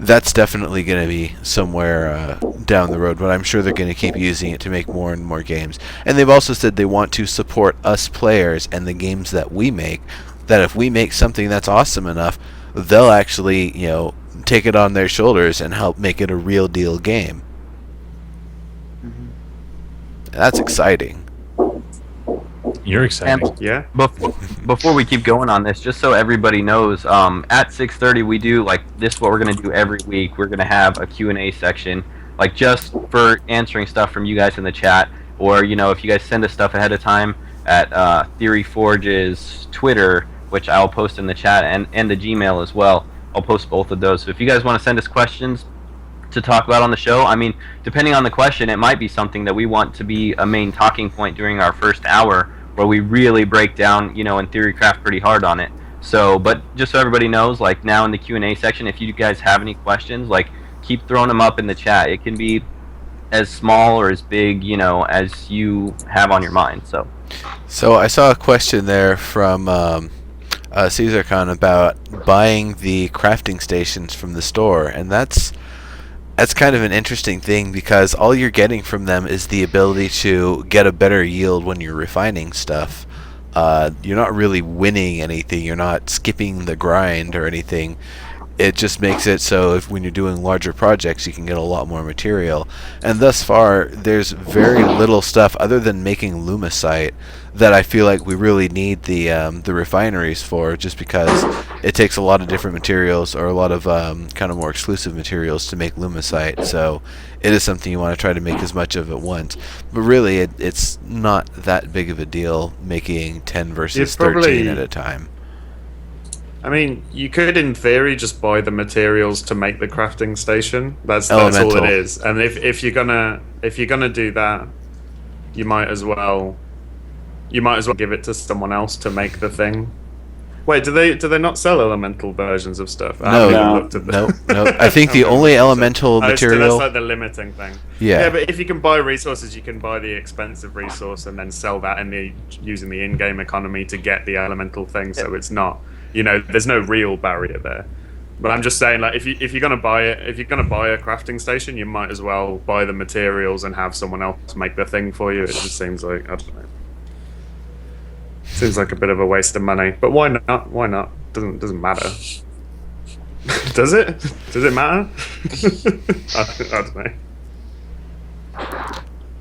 that's definitely going to be somewhere down the road, but I'm sure they're going to keep using it to make more and more games. And they've also said they want to support us players and the games that we make, that if we make something that's awesome enough, they'll actually, take it on their shoulders and help make it a real deal game. That's exciting. You're excited. And Yeah. before we keep going on this, just so everybody knows, at 6:30 we do, this is what we're going to do every week. We're going to have a Q&A section, just for answering stuff from you guys in the chat, or, if you guys send us stuff ahead of time at Theory Forge's Twitter, which I'll post in the chat, and the Gmail as well. I'll post both of those. So if you guys want to send us questions to talk about on the show, depending on the question, it might be something that we want to be a main talking point during our first hour, where we really break down, and Theorycraft pretty hard on it. So, but just so everybody knows, now in the Q&A section, if you guys have any questions, keep throwing them up in the chat. It can be as small or as big, as you have on your mind. So I saw a question there from CaesarCon about buying the crafting stations from the store, and that's kind of an interesting thing, because all you're getting from them is the ability to get a better yield when you're refining stuff. You're not really winning anything. You're not skipping the grind or anything. It just makes it so when you're doing larger projects, you can get a lot more material. And thus far, there's very little stuff other than making Lumicite that I feel like we really need the refineries for, just because it takes a lot of different materials, or a lot of kind of more exclusive materials to make Lumicite. So it is something you want to try to make as much of at once. But really, it's not that big of a deal making 10 versus 13 at a time. You could, in theory, just buy the materials to make the crafting station. That's all Elemental. it is. And if you're gonna do that, you might as well give it to someone else to make the thing. Wait, do they not sell elemental versions of stuff? I haven't even looked at them. No. I think the only elemental material. That's the limiting thing. Yeah. Yeah, but if you can buy resources, you can buy the expensive resource and then sell that using the in-game economy to get the elemental thing. So it's not. There's no real barrier there. But I'm just saying, if you're gonna buy a crafting station, you might as well buy the materials and have someone else make the thing for you. It just seems like, I don't know. Seems like a bit of a waste of money. But why not? Why not? Doesn't matter. Does it? Does it matter? I don't know.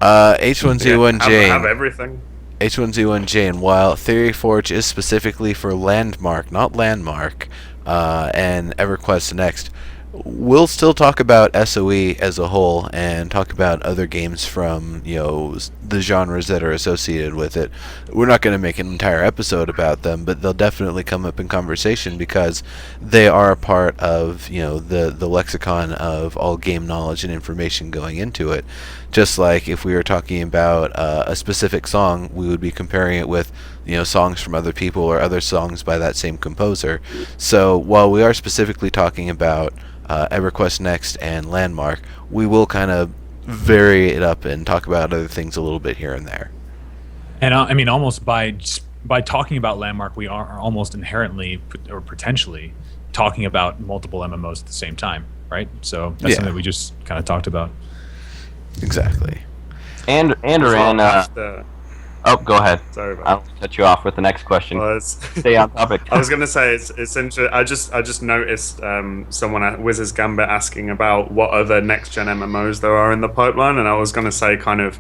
H1Z1J. Have everything. H1Z1J, and while Theory Forge is specifically for Landmark, not Landmark, and EverQuest Next, we'll still talk about SOE as a whole and talk about other games from the genres that are associated with it. We're not going to make an entire episode about them, but they'll definitely come up in conversation because they are a part of the lexicon of all game knowledge and information going into it. Just like if we were talking about a specific song, we would be comparing it with songs from other people or other songs by that same composer. So while we are specifically talking about EverQuest Next and Landmark, we will kind of vary it up and talk about other things a little bit here and there. And almost by talking about Landmark, we are almost inherently or potentially talking about multiple MMOs at the same time, right? So that's something that we just kind of talked about. Exactly. And oh, go ahead. Sorry about I'll cut you off with the next question. Stay on topic. I was going to say it's interesting. I just noticed someone at Wizards Gambit asking about what other next gen MMOs there are in the pipeline, and I was going to say kind of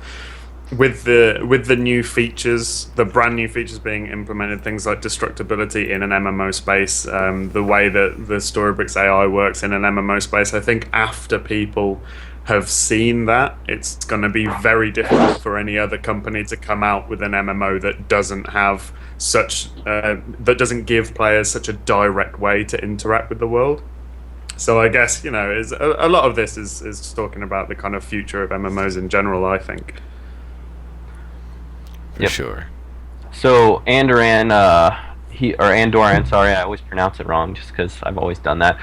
with the new features, the brand new features being implemented, things like destructibility in an MMO space, the way that the Storybricks AI works in an MMO space, I think after people have seen that, it's going to be very difficult for any other company to come out with an MMO that doesn't have such that doesn't give players such a direct way to interact with the world. So I guess, you know, is a lot of this is talking about the kind of future of MMOs in general, I think. For Yep. sure. So Andoran, Andoran, sorry, I always pronounce it wrong just because I've always done that.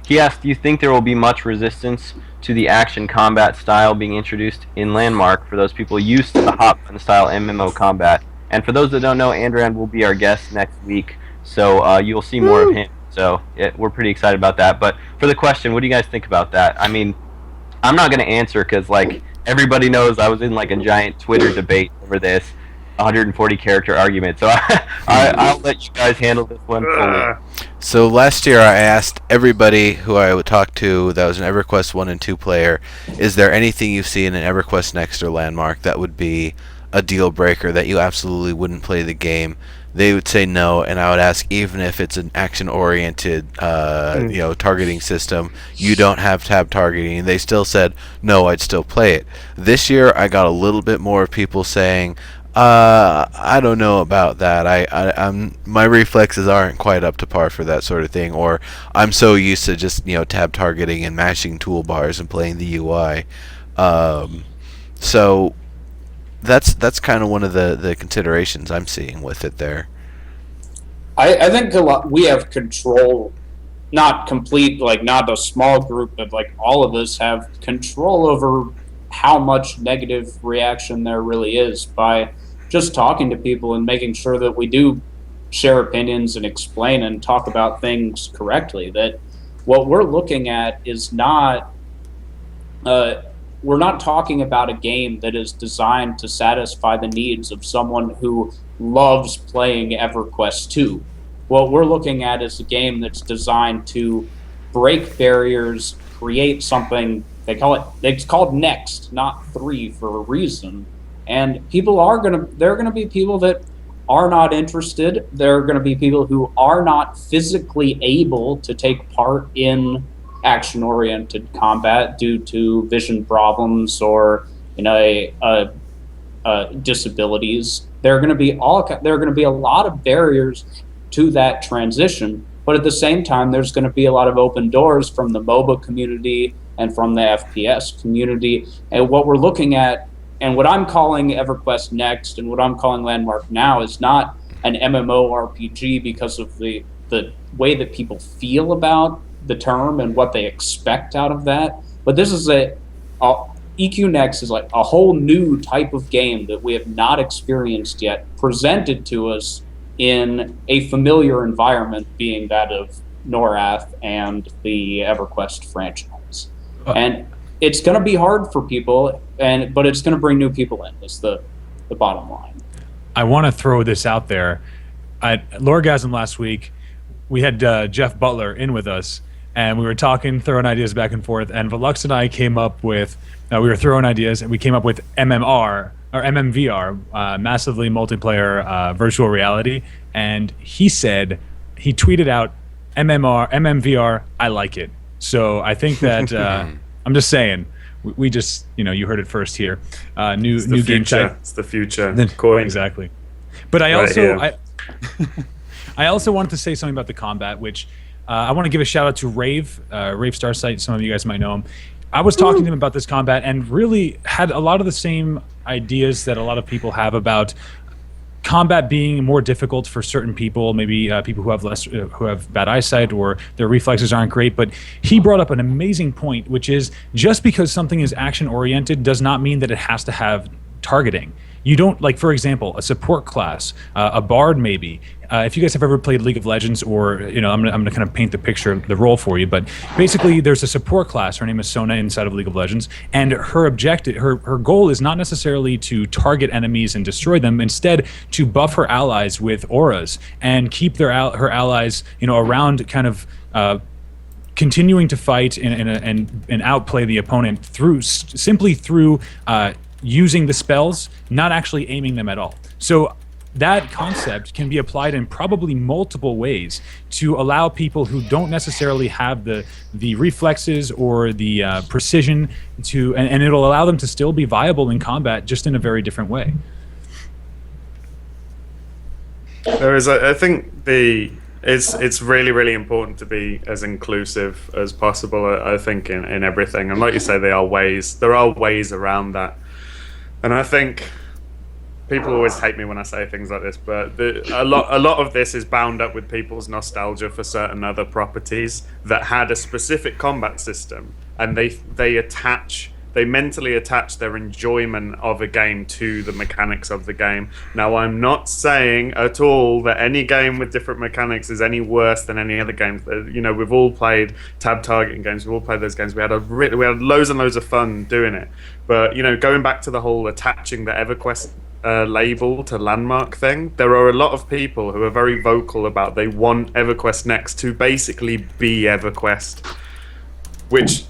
He asked, do you think there will be much resistance to the action combat style being introduced in Landmark for those people used to the hot button style MMO combat? And for those that don't know, Andoran will be our guest next week, so you'll see more of him. So we're pretty excited about that. But for the question, what do you guys think about that? I mean, I'm not going to answer because, like, everybody knows I was in, like, a giant Twitter debate over this 140 character argument. So I'll let you guys handle this one fully. So last year I asked everybody who I would talk to that was an EverQuest 1 and 2 player, is there anything you see in an EverQuest Next or Landmark that would be a deal breaker that you absolutely wouldn't play the game? They would say no, and I would ask, even if it's an action-oriented, targeting system, you don't have tab targeting. They still said no, I'd still play it. This year, I got a little bit more people saying, I don't know about that. I'm my reflexes aren't quite up to par for that sort of thing, or I'm so used to just tab targeting and mashing toolbars and playing the UI. So that's kind of one of the considerations I'm seeing with it there. I think we have control, not complete, like not a small group, but like all of us have control over how much negative reaction there really is by just talking to people and making sure that we do share opinions and explain and talk about things correctly. That what we're looking at is not, we're not talking about a game that is designed to satisfy the needs of someone who loves playing EverQuest 2. What we're looking at is a game that's designed to break barriers, create something. It's called Next, not 3 for a reason. And people there are gonna be people that are not interested. There are gonna be people who are not physically able to take part in action-oriented combat due to vision problems or disabilities. There are going to be a lot of barriers to that transition, but at the same time, there's going to be a lot of open doors from the MOBA community and from the FPS community. And what we're looking at, and what I'm calling EverQuest Next and what I'm calling Landmark now, is not an MMORPG because of the way that people feel about the term and what they expect out of that. But this is EQ Next is like a whole new type of game that we have not experienced yet, presented to us in a familiar environment, being that of Norath and the EverQuest franchise. And it's going to be hard for people, but it's going to bring new people in, is the bottom line. I want to throw this out there. At Lorgasm last week, we had Jeff Butler in with us, and we were talking, throwing ideas back and forth, and Velux and I came up with, we were throwing ideas, and we came up with MMVR, massively multiplayer virtual reality, and he tweeted out, MMVR, I like it. So I think that, I'm just saying, we just, you heard it first here. New game type. It's the future. Coin. Exactly. But I Right I also wanted to say something about the combat, which I want to give a shout out to Rave Starsight. Some of you guys might know him. I was talking to him about this combat and really had a lot of the same ideas that a lot of people have about combat being more difficult for certain people, maybe people who have bad eyesight or their reflexes aren't great. But he brought up an amazing point, which is just because something is action oriented does not mean that it has to have targeting. You don't, like, for example, a support class, a bard maybe. If you guys have ever played League of Legends, or I'm gonna kind of paint the picture, the role for you. But basically, there's a support class. Her name is Sona inside of League of Legends, and her objective, her goal is not necessarily to target enemies and destroy them. Instead, to buff her allies with auras and keep her allies, around, kind of continuing to fight and outplay the opponent simply through using the spells, not actually aiming them at all. So that concept can be applied in probably multiple ways to allow people who don't necessarily have the reflexes or the precision to, and it'll allow them to still be viable in combat, just in a very different way. There is, I think, it's really, really important to be as inclusive as possible. I think in everything, and like you say, there are ways around that, and I think people always hate me when I say things like this, but a lot of this is bound up with people's nostalgia for certain other properties that had a specific combat system, and they mentally attach their enjoyment of a game to the mechanics of the game. Now, I'm not saying at all that any game with different mechanics is any worse than any other game. You know, we've all played tab targeting games. We've all played those games. We had loads and loads of fun doing it. But, you know, going back to the whole attaching the EverQuest label to landmark thing, there are a lot of people who are very vocal about they want EverQuest Next to basically be EverQuest, which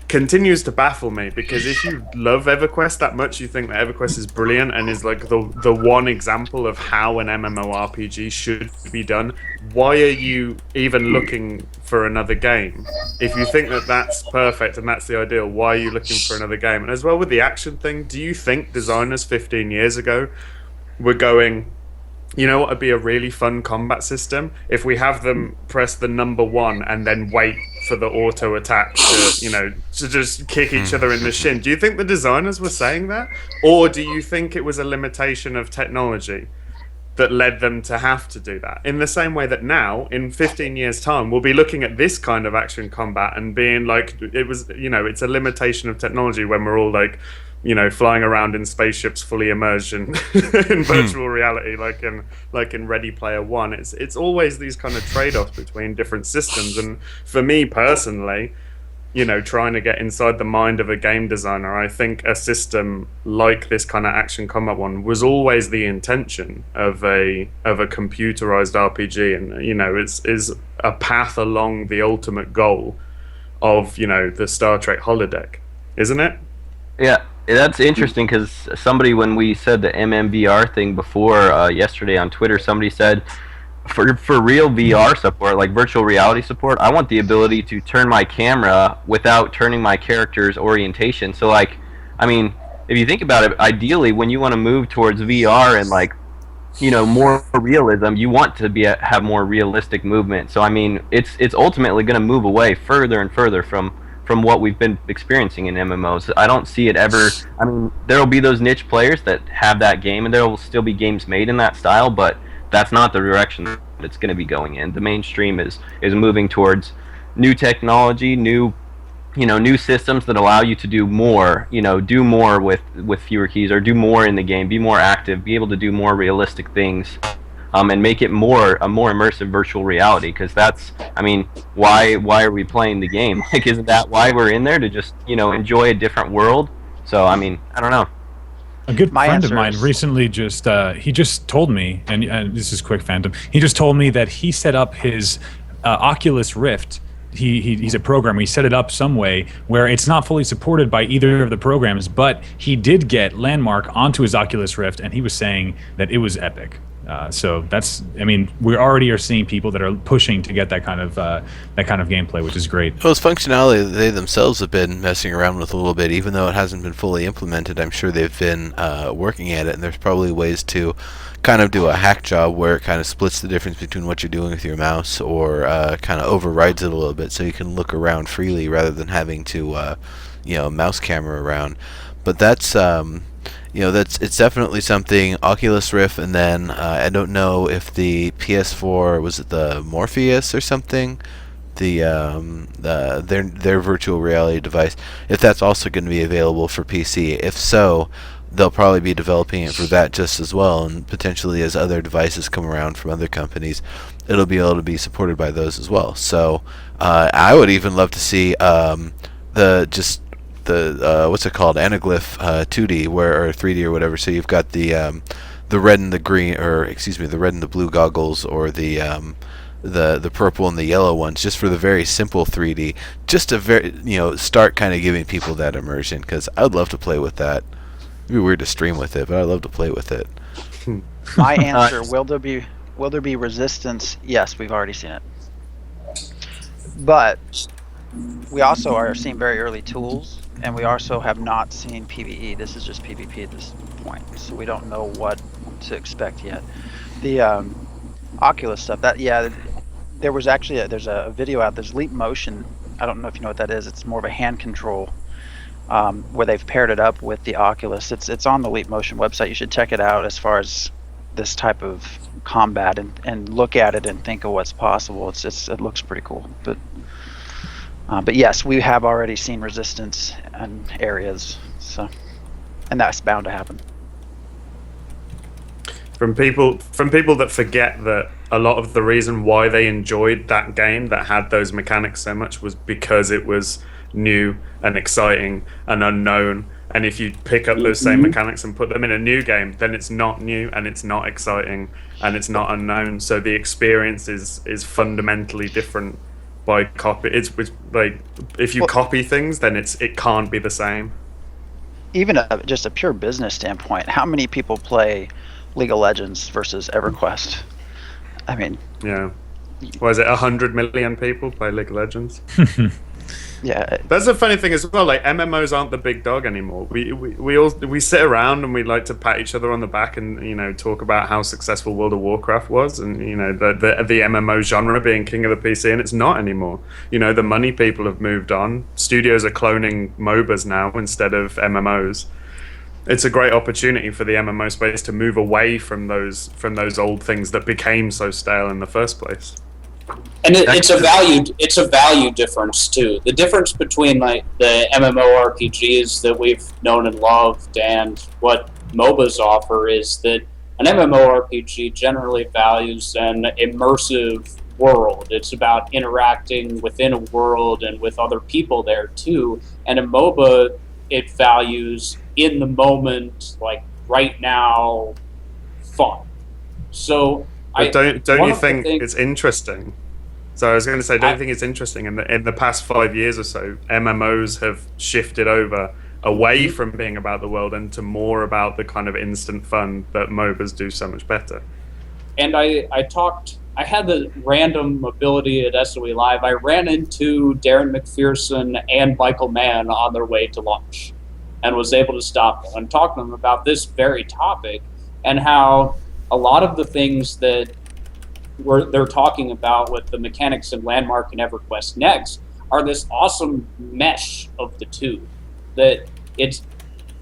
continues to baffle me, because if you love EverQuest that much, you think that EverQuest is brilliant and is like the one example of how an MMORPG should be done, why are you even looking for another game? If you think that that's perfect and that's the ideal, why are you looking for another game? And as well with the action thing, do you think designers 15 years ago were going, you know what would be a really fun combat system? If we have them press the number 1 and then wait for the auto attack to just kick each other in the shin. Do you think the designers were saying that? Or do you think it was a limitation of technology that led them to have to do that? In the same way that now, in 15 years' time, we'll be looking at this kind of action combat and being like, it's a limitation of technology when we're all like, flying around in spaceships fully immersed in virtual reality, like in Ready Player One. It's always these kind of trade-offs between different systems. And for me personally, trying to get inside the mind of a game designer, I think a system like this kind of action combat one was always the intention of a computerized RPG, and is a path along the ultimate goal of the Star Trek holodeck, isn't it? Yeah. That's interesting, because somebody, when we said the MMVR thing before yesterday on Twitter, somebody said for real VR support, like virtual reality support, I want the ability to turn my camera without turning my character's orientation. So, like, I mean, if you think about it, ideally, when you want to move towards VR and more realism, you want to have more realistic movement. So, I mean, it's ultimately going to move away further and further from what we've been experiencing in MMOs. I don't see it ever. I mean, there will be those niche players that have that game, and there will still be games made in that style, but that's not the direction that it's going to be going in. The mainstream is moving towards new technology, new systems that allow you to do more, do more with fewer keys, or do more in the game, be more active, be able to do more realistic things. And make it a more immersive virtual reality, because that's, I mean, why are we playing the game? Like, isn't that why we're in there, to just enjoy a different world? So, I mean, I don't know. A good friend of mine recently he just told me, and this is quick, Phantom. He just told me that he set up his Oculus Rift. He's a programmer. He set it up some way where it's not fully supported by either of the programs, but he did get Landmark onto his Oculus Rift, and he was saying that it was epic. So we already are seeing people that are pushing to get that kind of gameplay, which is great. Well, it's functionality that they themselves have been messing around with a little bit, even though it hasn't been fully implemented. I'm sure they've been working at it, and there's probably ways to kind of do a hack job where it kind of splits the difference between what you're doing with your mouse, or kind of overrides it a little bit, so you can look around freely rather than having to mouse camera around. But that's it's definitely something. Oculus Rift, and then I don't know if the PS4, was it the Morpheus or something, their virtual reality device, if that's also going to be available for PC. If so, they'll probably be developing it for that just as well, and potentially as other devices come around from other companies, it'll be able to be supported by those as well. So I would even love to see what's it called, Anaglyph 2D or 3D or whatever. So you've got the red and the green, or excuse me, the red and the blue goggles, or the purple and the yellow ones, just for the very simple 3D, just to start kind of giving people that immersion, because I'd love to play with that. It'd be weird to stream with it, but I love to play with it. My answer: Will there be resistance? Yes, we've already seen it. But we also are seeing very early tools, and we also have not seen PvE. This is just PvP at this point, so we don't know what to expect yet. The Oculus stuff. There was actually there's a video out. There's Leap Motion. I don't know if you know what that is. It's more of a hand control, where they've paired it up with the Oculus. It's on the Leap Motion website. You should check it out as far as this type of combat and look at it and think of what's possible. It looks pretty cool. But yes, we have already seen resistance in areas, so, and that's bound to happen. From people that forget that a lot of the reason why they enjoyed that game that had those mechanics so much was because it was new and exciting and unknown. And if you pick up those same mechanics and put them in a new game, then it's not new and it's not exciting and it's not unknown. So the experience is fundamentally different by copy. It's like if you copy things, then it can't be the same. Even just a pure business standpoint, how many people play League of Legends versus EverQuest? I mean, yeah. Was it 100 million people play League of Legends? Yeah, that's a funny thing as well. Like MMOs aren't the big dog anymore. We sit around and we like to pat each other on the back and talk about how successful World of Warcraft was, and the MMO genre being king of the PC, and it's not anymore. The money people have moved on. Studios are cloning MOBAs now instead of MMOs. It's a great opportunity for the MMO space to move away from those old things that became so stale in the first place. And it's a value difference too. The difference between like the MMORPGs that we've known and loved and what MOBAs offer is that an MMORPG generally values an immersive world. It's about interacting within a world and with other people there too. And a MOBA, it values in the moment, like right now, fun. So don't you think it's interesting? So I was going to say, don't you think it's interesting in the past 5 years or so, MMOs have shifted away from being about the world and to more about the kind of instant fun that MOBAs do so much better. And I had the random ability at SOE Live. I ran into Darren McPherson and Michael Mann on their way to lunch and was able to stop them and talk to them about this very topic and how a lot of the things that they're talking about with the mechanics in Landmark and EverQuest Next are this awesome mesh of the two. That it's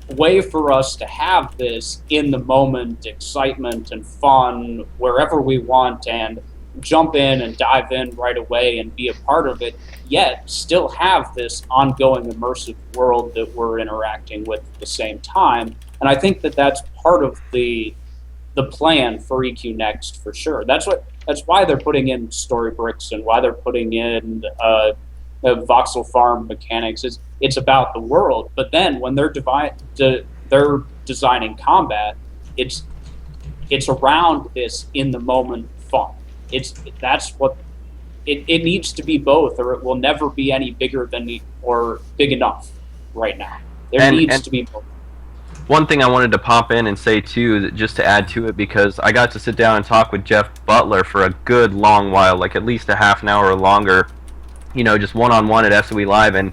a way for us to have this in the moment excitement and fun wherever we want and jump in and dive in right away and be a part of it, yet still have this ongoing immersive world that we're interacting with at the same time. And I think that that's part of the plan for EQ Next for sure. That's why they're putting in story bricks and why they're putting in voxel farm mechanics. It's about the world. But then when they're designing combat, it's around this in the moment fun. That's what it needs to be both, or it will never be any bigger than or big enough right now. There needs to be both. One thing I wanted to pop in and say too, just to add to it, because I got to sit down and talk with Jeff Butler for a good long while, like at least a half an hour or longer, just one-on-one at SOE Live, and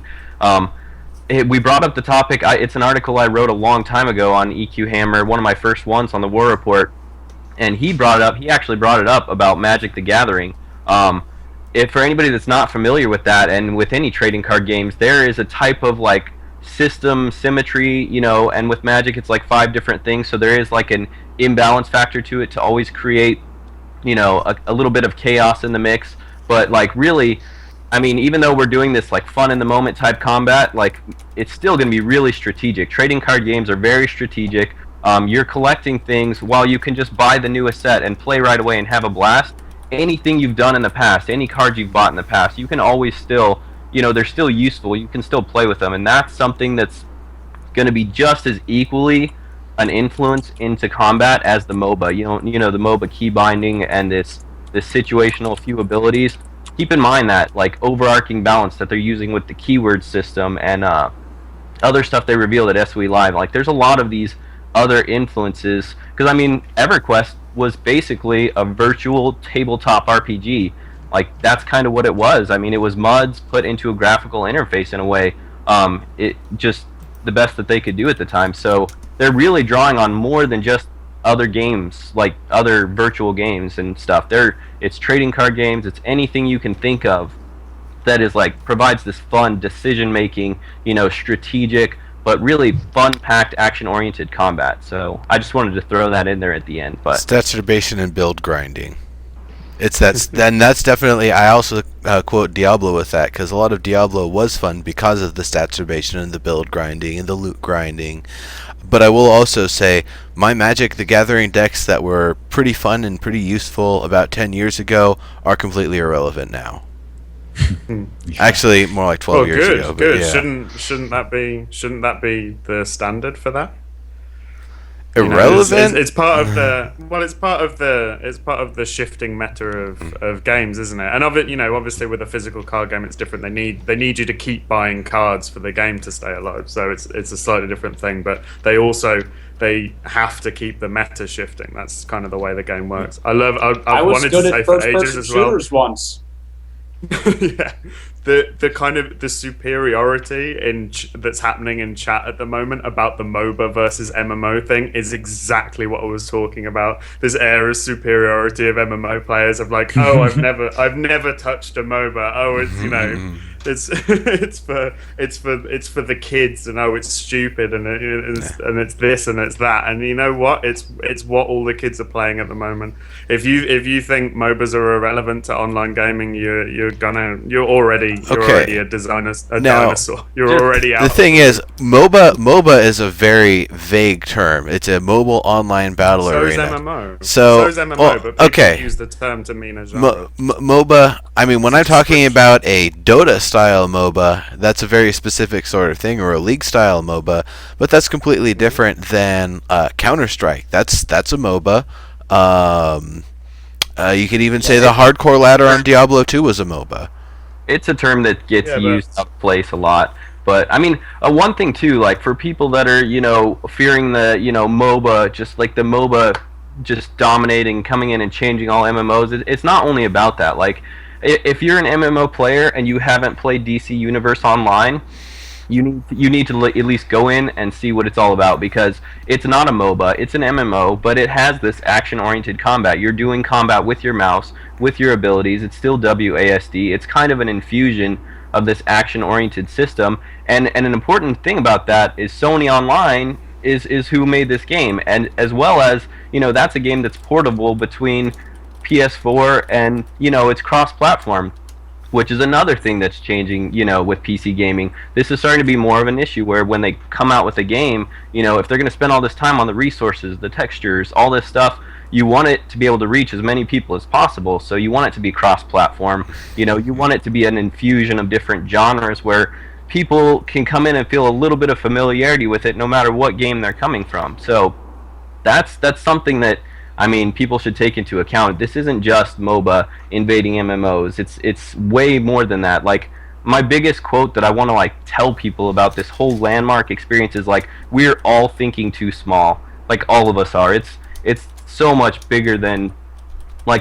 we brought up the topic. It's an article I wrote a long time ago on EQ Hammer, one of my first ones on the War Report, and he actually brought it up about Magic the Gathering. If for anybody that's not familiar with that, and with any trading card games, there is a type of like system symmetry, and with Magic it's like 5 different things, so there is like an imbalance factor to it to always create a little bit of chaos in the mix. But like really, I mean, even though we're doing this like fun in the moment type combat, like it's still going to be really strategic. Trading card games are very strategic. You're collecting things while you can just buy the newest set and play right away and have a blast. Anything you've done in the past, any cards you've bought in the past, you can always still, they're still useful. You can still play with them, and that's something that's going to be just as equally an influence into combat as the MOBA. The MOBA key binding and this situational few abilities. Keep in mind that like overarching balance that they're using with the keyword system and other stuff they revealed at SOE Live. Like, there's a lot of these other influences. Because, I mean, EverQuest was basically a virtual tabletop RPG. Like, that's kind of what it was. I mean, it was MUDs put into a graphical interface in a way. It just the best that they could do at the time. So they're really drawing on more than just other games, like other virtual games and stuff. It's trading card games. It's anything you can think of that is like provides this fun decision making, strategic, but really fun-packed, action-oriented combat. So I just wanted to throw that in there at the end. But Saturbation and build grinding. That's definitely. I also quote Diablo with that, because a lot of Diablo was fun because of the saturbation and the build grinding and the loot grinding. But I will also say my Magic the Gathering decks that were pretty fun and pretty useful about 10 years ago are completely irrelevant now. Actually, more like 12 years ago. But Good. yeah. Shouldn't that be the standard for that? Irrelevant. It's part of the it's part of the shifting meta of games, isn't it? And obviously with a physical card game, it's different. They need you to keep buying cards for the game to stay alive. So it's a slightly different thing. But they have to keep the meta shifting. That's kind of the way the game works. I was wanted good to say at for first-person ages as well. shooters once. Yeah, the kind of the superiority that's happening in chat at the moment about the MOBA versus MMO thing is exactly what I was talking about. This air of superiority of MMO players of like, oh, I've never touched a MOBA. Oh, it's it's for the kids, and oh, it's stupid, and it's this and it's that, and you know what? It's what all the kids are playing at the moment. If you think MOBAs are irrelevant to online gaming, you're already a dinosaur. You're already out. The thing is, MOBA is a very vague term. It's a mobile online battle arena. So is MMO. So is MMO, but people use the term to mean a genre. MOBA. I mean, when I'm talking about a Dota style MOBA, that's a very specific sort of thing, or a League style MOBA, but that's completely different than Counter-Strike. That's a MOBA. You could even say the hardcore ladder on Diablo 2 was a MOBA. It's a term that gets used out of place a lot. But I mean, one thing too, like for people that are, fearing the, MOBA, just like the MOBA just dominating, coming in and changing all MMOs, it's not only about that. Like, if you're an MMO player and you haven't played DC Universe Online, you need to at least go in and see what it's all about, because it's not a MOBA, it's an MMO, but it has this action-oriented combat. You're doing combat with your mouse, with your abilities. It's still WASD. It's kind of an infusion of this action-oriented system. And an important thing about that is Sony Online is who made this game, and as well as, that's a game that's portable between PS4 and, it's cross-platform, which is another thing that's changing, with PC gaming. This is starting to be more of an issue where when they come out with a game, if they're going to spend all this time on the resources, the textures, all this stuff, you want it to be able to reach as many people as possible. So you want it to be cross-platform. You want it to be an infusion of different genres where people can come in and feel a little bit of familiarity with it no matter what game they're coming from. So that's something that, I mean, people should take into account. This isn't just MOBA invading MMOs. It's way more than that. Like, my biggest quote that I want to tell people about this whole Landmark experience is we're all thinking too small. Like, all of us are. It's so much bigger than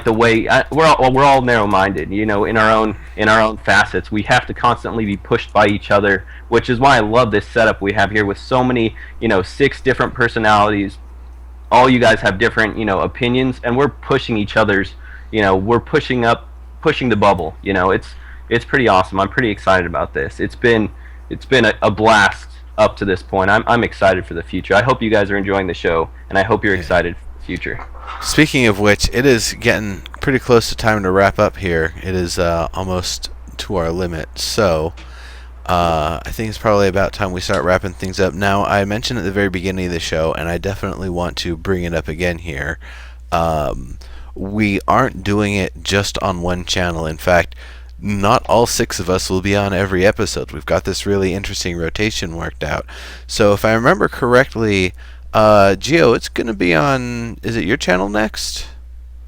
the way we're all narrow-minded. In our own facets. We have to constantly be pushed by each other, which is why I love this setup we have here with so many 6 different personalities. All you guys have different, opinions, and we're pushing each other's, we're pushing the bubble. It's pretty awesome. I'm pretty excited about this. It's been a blast up to this point. I'm excited for the future. I hope you guys are enjoying the show, and I hope you're excited for the future. Speaking of which, it is getting pretty close to time to wrap up here. It is almost to our limit, so I think it's probably about time we start wrapping things up. Now, I mentioned at the very beginning of the show, and I definitely want to bring it up again here, we aren't doing it just on one channel. In fact, not all 6 of us will be on every episode. We've got this really interesting rotation worked out. So if I remember correctly, Gio, it's going to be on, is it your channel next?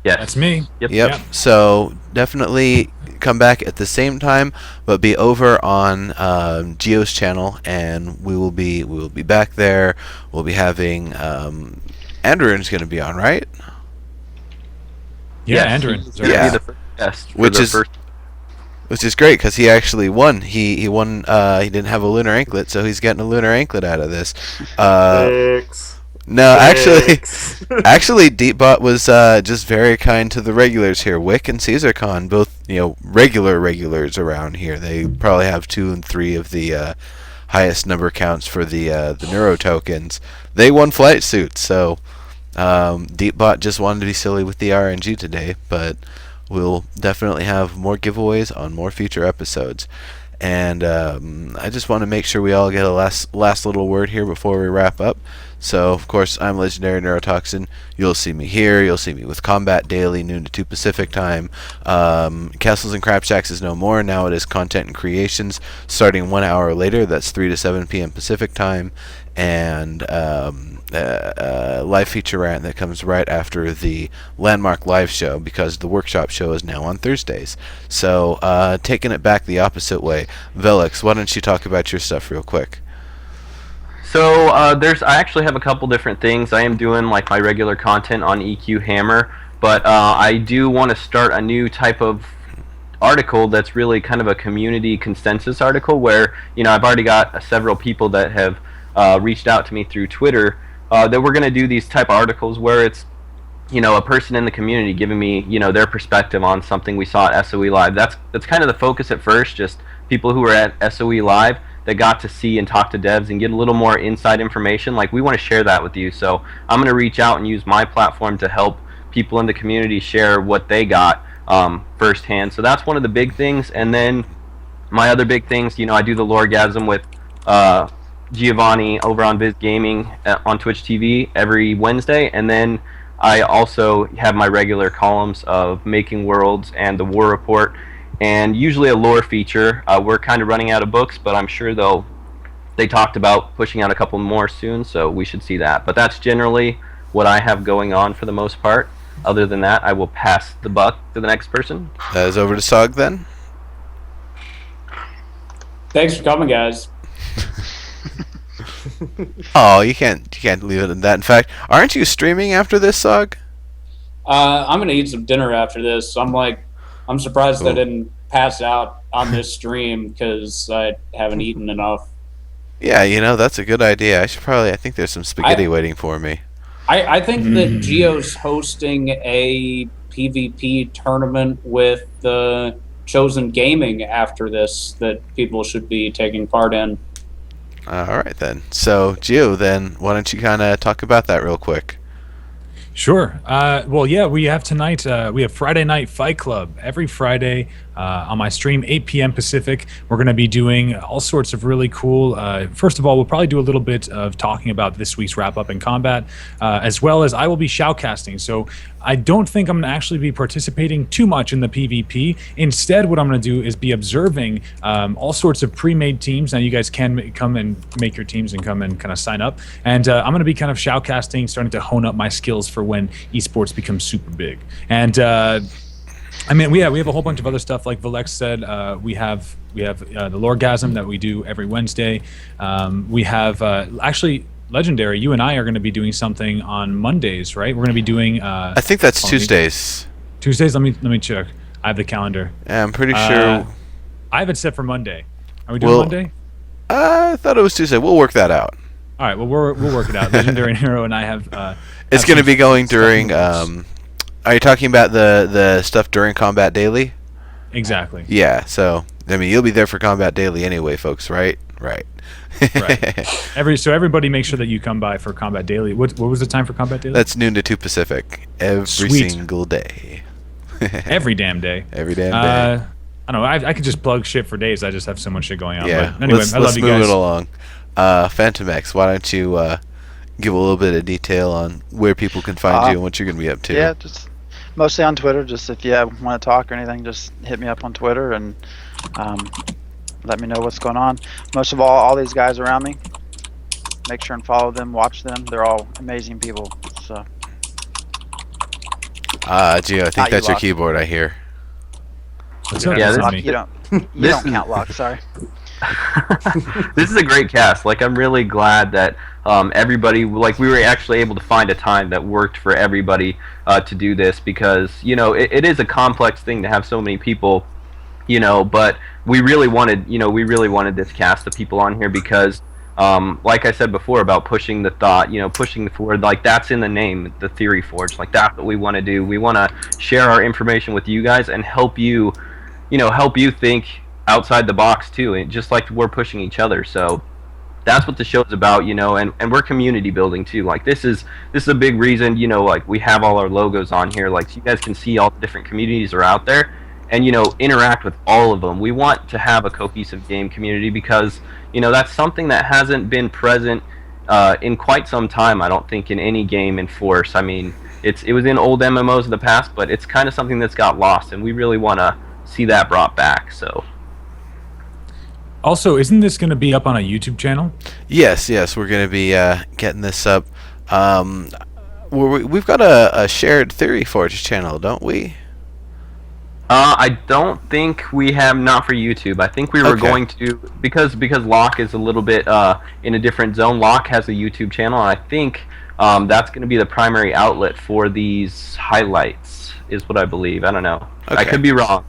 Yes. That's me. Yep. So definitely come back at the same time, but be over on Geo's channel, and we will be back there. We'll be having Andrew's going to be on, right? Yeah, Yes, Andrew. he's gonna Yeah. be the first guest for Which the is- first. Which is great because he actually won. He won. He didn't have a lunar anklet, so he's getting a lunar anklet out of this. No, actually, Deepbot was just very kind to the regulars here. Wick and CaesarCon, both regulars around here. They probably have 2 and 3 of the highest number counts for the Neuro tokens. They won flight suits, so Deepbot just wanted to be silly with the RNG today, but we'll definitely have more giveaways on more future episodes. And I just want to make sure we all get a last little word here before we wrap up. So, of course, I'm Legendary Neurotoxin. You'll see me here. You'll see me with Combat Daily, noon to 2 Pacific time. Castles and Crapshacks is no more. Now it is Content and Creations, starting 1 hour later. That's 3 to 7 p.m. Pacific time. And live feature rant that comes right after the Landmark live show, because the workshop show is now on Thursdays. So, taking it back the opposite way, Velix, why don't you talk about your stuff real quick? So I actually have a couple different things. I am doing like my regular content on EQ Hammer, but I do want to start a new type of article that's really kind of a community consensus article where, I've already got several people that have reached out to me through Twitter that we're going to do these type of articles where it's, a person in the community giving me, their perspective on something we saw at SOE Live. That's kind of the focus at first, just people who were at SOE Live that got to see and talk to devs and get a little more inside information. Like, we want to share that with you. So I'm going to reach out and use my platform to help people in the community share what they got firsthand. So that's one of the big things. And then my other big things, I do the Loregasm with Giovanni over on Viz Gaming on Twitch TV every Wednesday. And then I also have my regular columns of Making Worlds and the War Report, and usually a lore feature. We're kind of running out of books, but I'm sure they talked about pushing out a couple more soon, so we should see that. But that's generally what I have going on for the most part. Other than that, I will pass the buck to the next person. That is over to Sog then. Thanks for coming, guys. Oh, you can't leave it at that. In fact, aren't you streaming after this, Sog? I'm gonna eat some dinner after this. I'm surprised I didn't pass out on this stream because I haven't eaten enough. Yeah, that's a good idea. I think there's some spaghetti waiting for me. I think that Geo's hosting a PvP tournament with the Chosen Gaming after this that people should be taking part in. All right, then. So, Gio, then, why don't you kind of talk about that real quick? Sure. Well, yeah, we have tonight, we have Friday Night Fight Club. Every Friday on my stream, 8 p.m. Pacific, we're going to be doing all sorts of really cool. First of all, we'll probably do a little bit of talking about this week's wrap-up in combat, as well as I will be shoutcasting. So I don't think I'm going to actually be participating too much in the PvP. Instead, what I'm going to do is be observing all sorts of pre-made teams. Now, you guys can come and make your teams and come and kind of sign up. And I'm going to be kind of shoutcasting, starting to hone up my skills for when esports becomes super big. And we have a whole bunch of other stuff. Like Valex said, we have the Loregasm that we do every Wednesday. We have actually, Legendary, you and I are going to be doing something on Mondays, right? We're going to be doing. I think that's Tuesdays. Tuesdays. Let me check. I have the calendar. Yeah, I'm pretty sure. I have it set for Monday. Are we doing Monday? I thought it was Tuesday. We'll work that out. All right. Well, we'll work it out. Legendary Hero and I have. It's going to be going during. Are you talking about the stuff during Combat Daily? Exactly. Yeah. So you'll be there for Combat Daily anyway, folks. Right. Right. So everybody make sure that you come by for Combat Daily. What was the time for Combat Daily? That's noon to 2 Pacific every single day. Every damn day. Every damn day. I don't know. I could just plug shit for days. I just have so much shit going on. Yeah. But anyway, I love you guys. Let's move it along. Phantom X, why don't you give a little bit of detail on where people can find you and what you're going to be up to? Yeah, just mostly on Twitter. Just if you want to talk or anything, just hit me up on Twitter and let me know what's going on. Most of all these guys around me, make sure and follow them, watch them. They're all amazing people. So. Gio, I think that's your keyboard I hear. What's Yeah, up? yeah, What's this- up, Locke, me? you This don't is- count Locke. Sorry. This is a great cast. Like, I'm really glad that everybody, like, we were actually able to find a time that worked for everybody to do this, because it is a complex thing to have so many people, but we really wanted this cast of people on here because like I said before about pushing the thought, pushing the forward, like that's in the name, the Theory Forge. Like that's what we want to do. We want to share our information with you guys and help you think outside the box too, and just like we're pushing each other. So that's what the show's about, and we're community building too. Like this is a big reason, like we have all our logos on here, like so you guys can see all the different communities are out there and interact with all of them. We want to have a cohesive game community because that's something that hasn't been present in quite some time, I don't think, in any game in Force. I mean, it was in old MMOs in the past, but it's kind of something that's got lost, and we really want to see that brought back. So Also, isn't this going to be up on a YouTube channel? Yes, we're going to be getting this up. We've got a shared Theory Forge channel, don't we? I don't think we have, not for YouTube. I think we were Okay. going to, because Locke is a little bit in a different zone. Locke has a YouTube channel, and I think that's going to be the primary outlet for these highlights, is what I believe. I don't know. I Okay. could be wrong.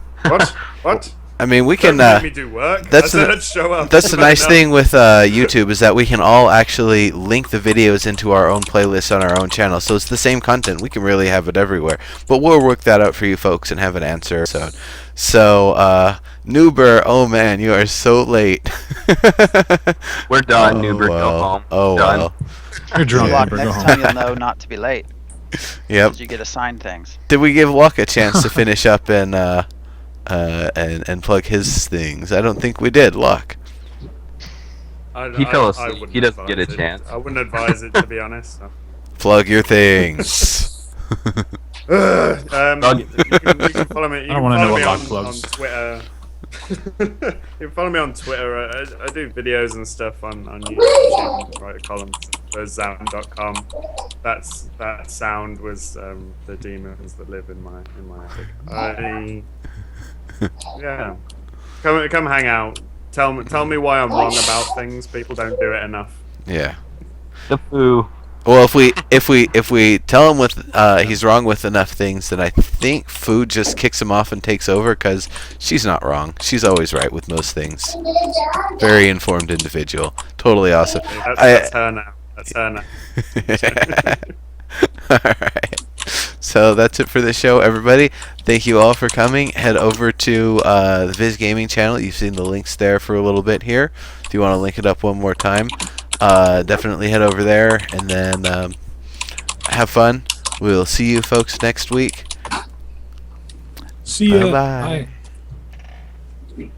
What? I mean, we can. Don't make me do work. that's I the- said show up. That's the nice No. thing with YouTube is that we can all actually link the videos into our own playlists on our own channel. So it's the same content. We can really have it everywhere. But we'll work that out for you folks and have an answer. So Noober, oh man, you are so late. We're done, Oh, Newbert. Go well. home. Oh Done. well. You're drunk, Locke, Amber, go next home. time you'll know not to be late. Yep. 'Cause you get assigned things. Did we give Locke a chance to finish up and plug his things? I don't think we did, Locke. He fell I asleep. wouldn't He doesn't get a advise it. chance. I wouldn't advise it, to be honest. So. Plug your things. You can follow me. You I don't can wanna know follow what me Locke on plugs. Twitter. You can follow me on Twitter. I do videos and stuff on YouTube. You can write a column for Zound.com. That sound was the demons that live in my attic. Yeah. Come hang out. Tell me why I'm wrong about things. People don't do it enough. Yeah. The foo. Well, if we tell him he's wrong with enough things, then I think Food just kicks him off and takes over because she's not wrong. She's always right with most things. Very informed individual. Totally awesome. That's her now. That's her now. Alright. So that's it for the show, everybody. Thank you all for coming. Head over to the Viz Gaming channel. You've seen the links there for a little bit here. If you want to link it up one more time, definitely head over there and then have fun. We'll see you folks next week. See ya. Bye-bye. Bye.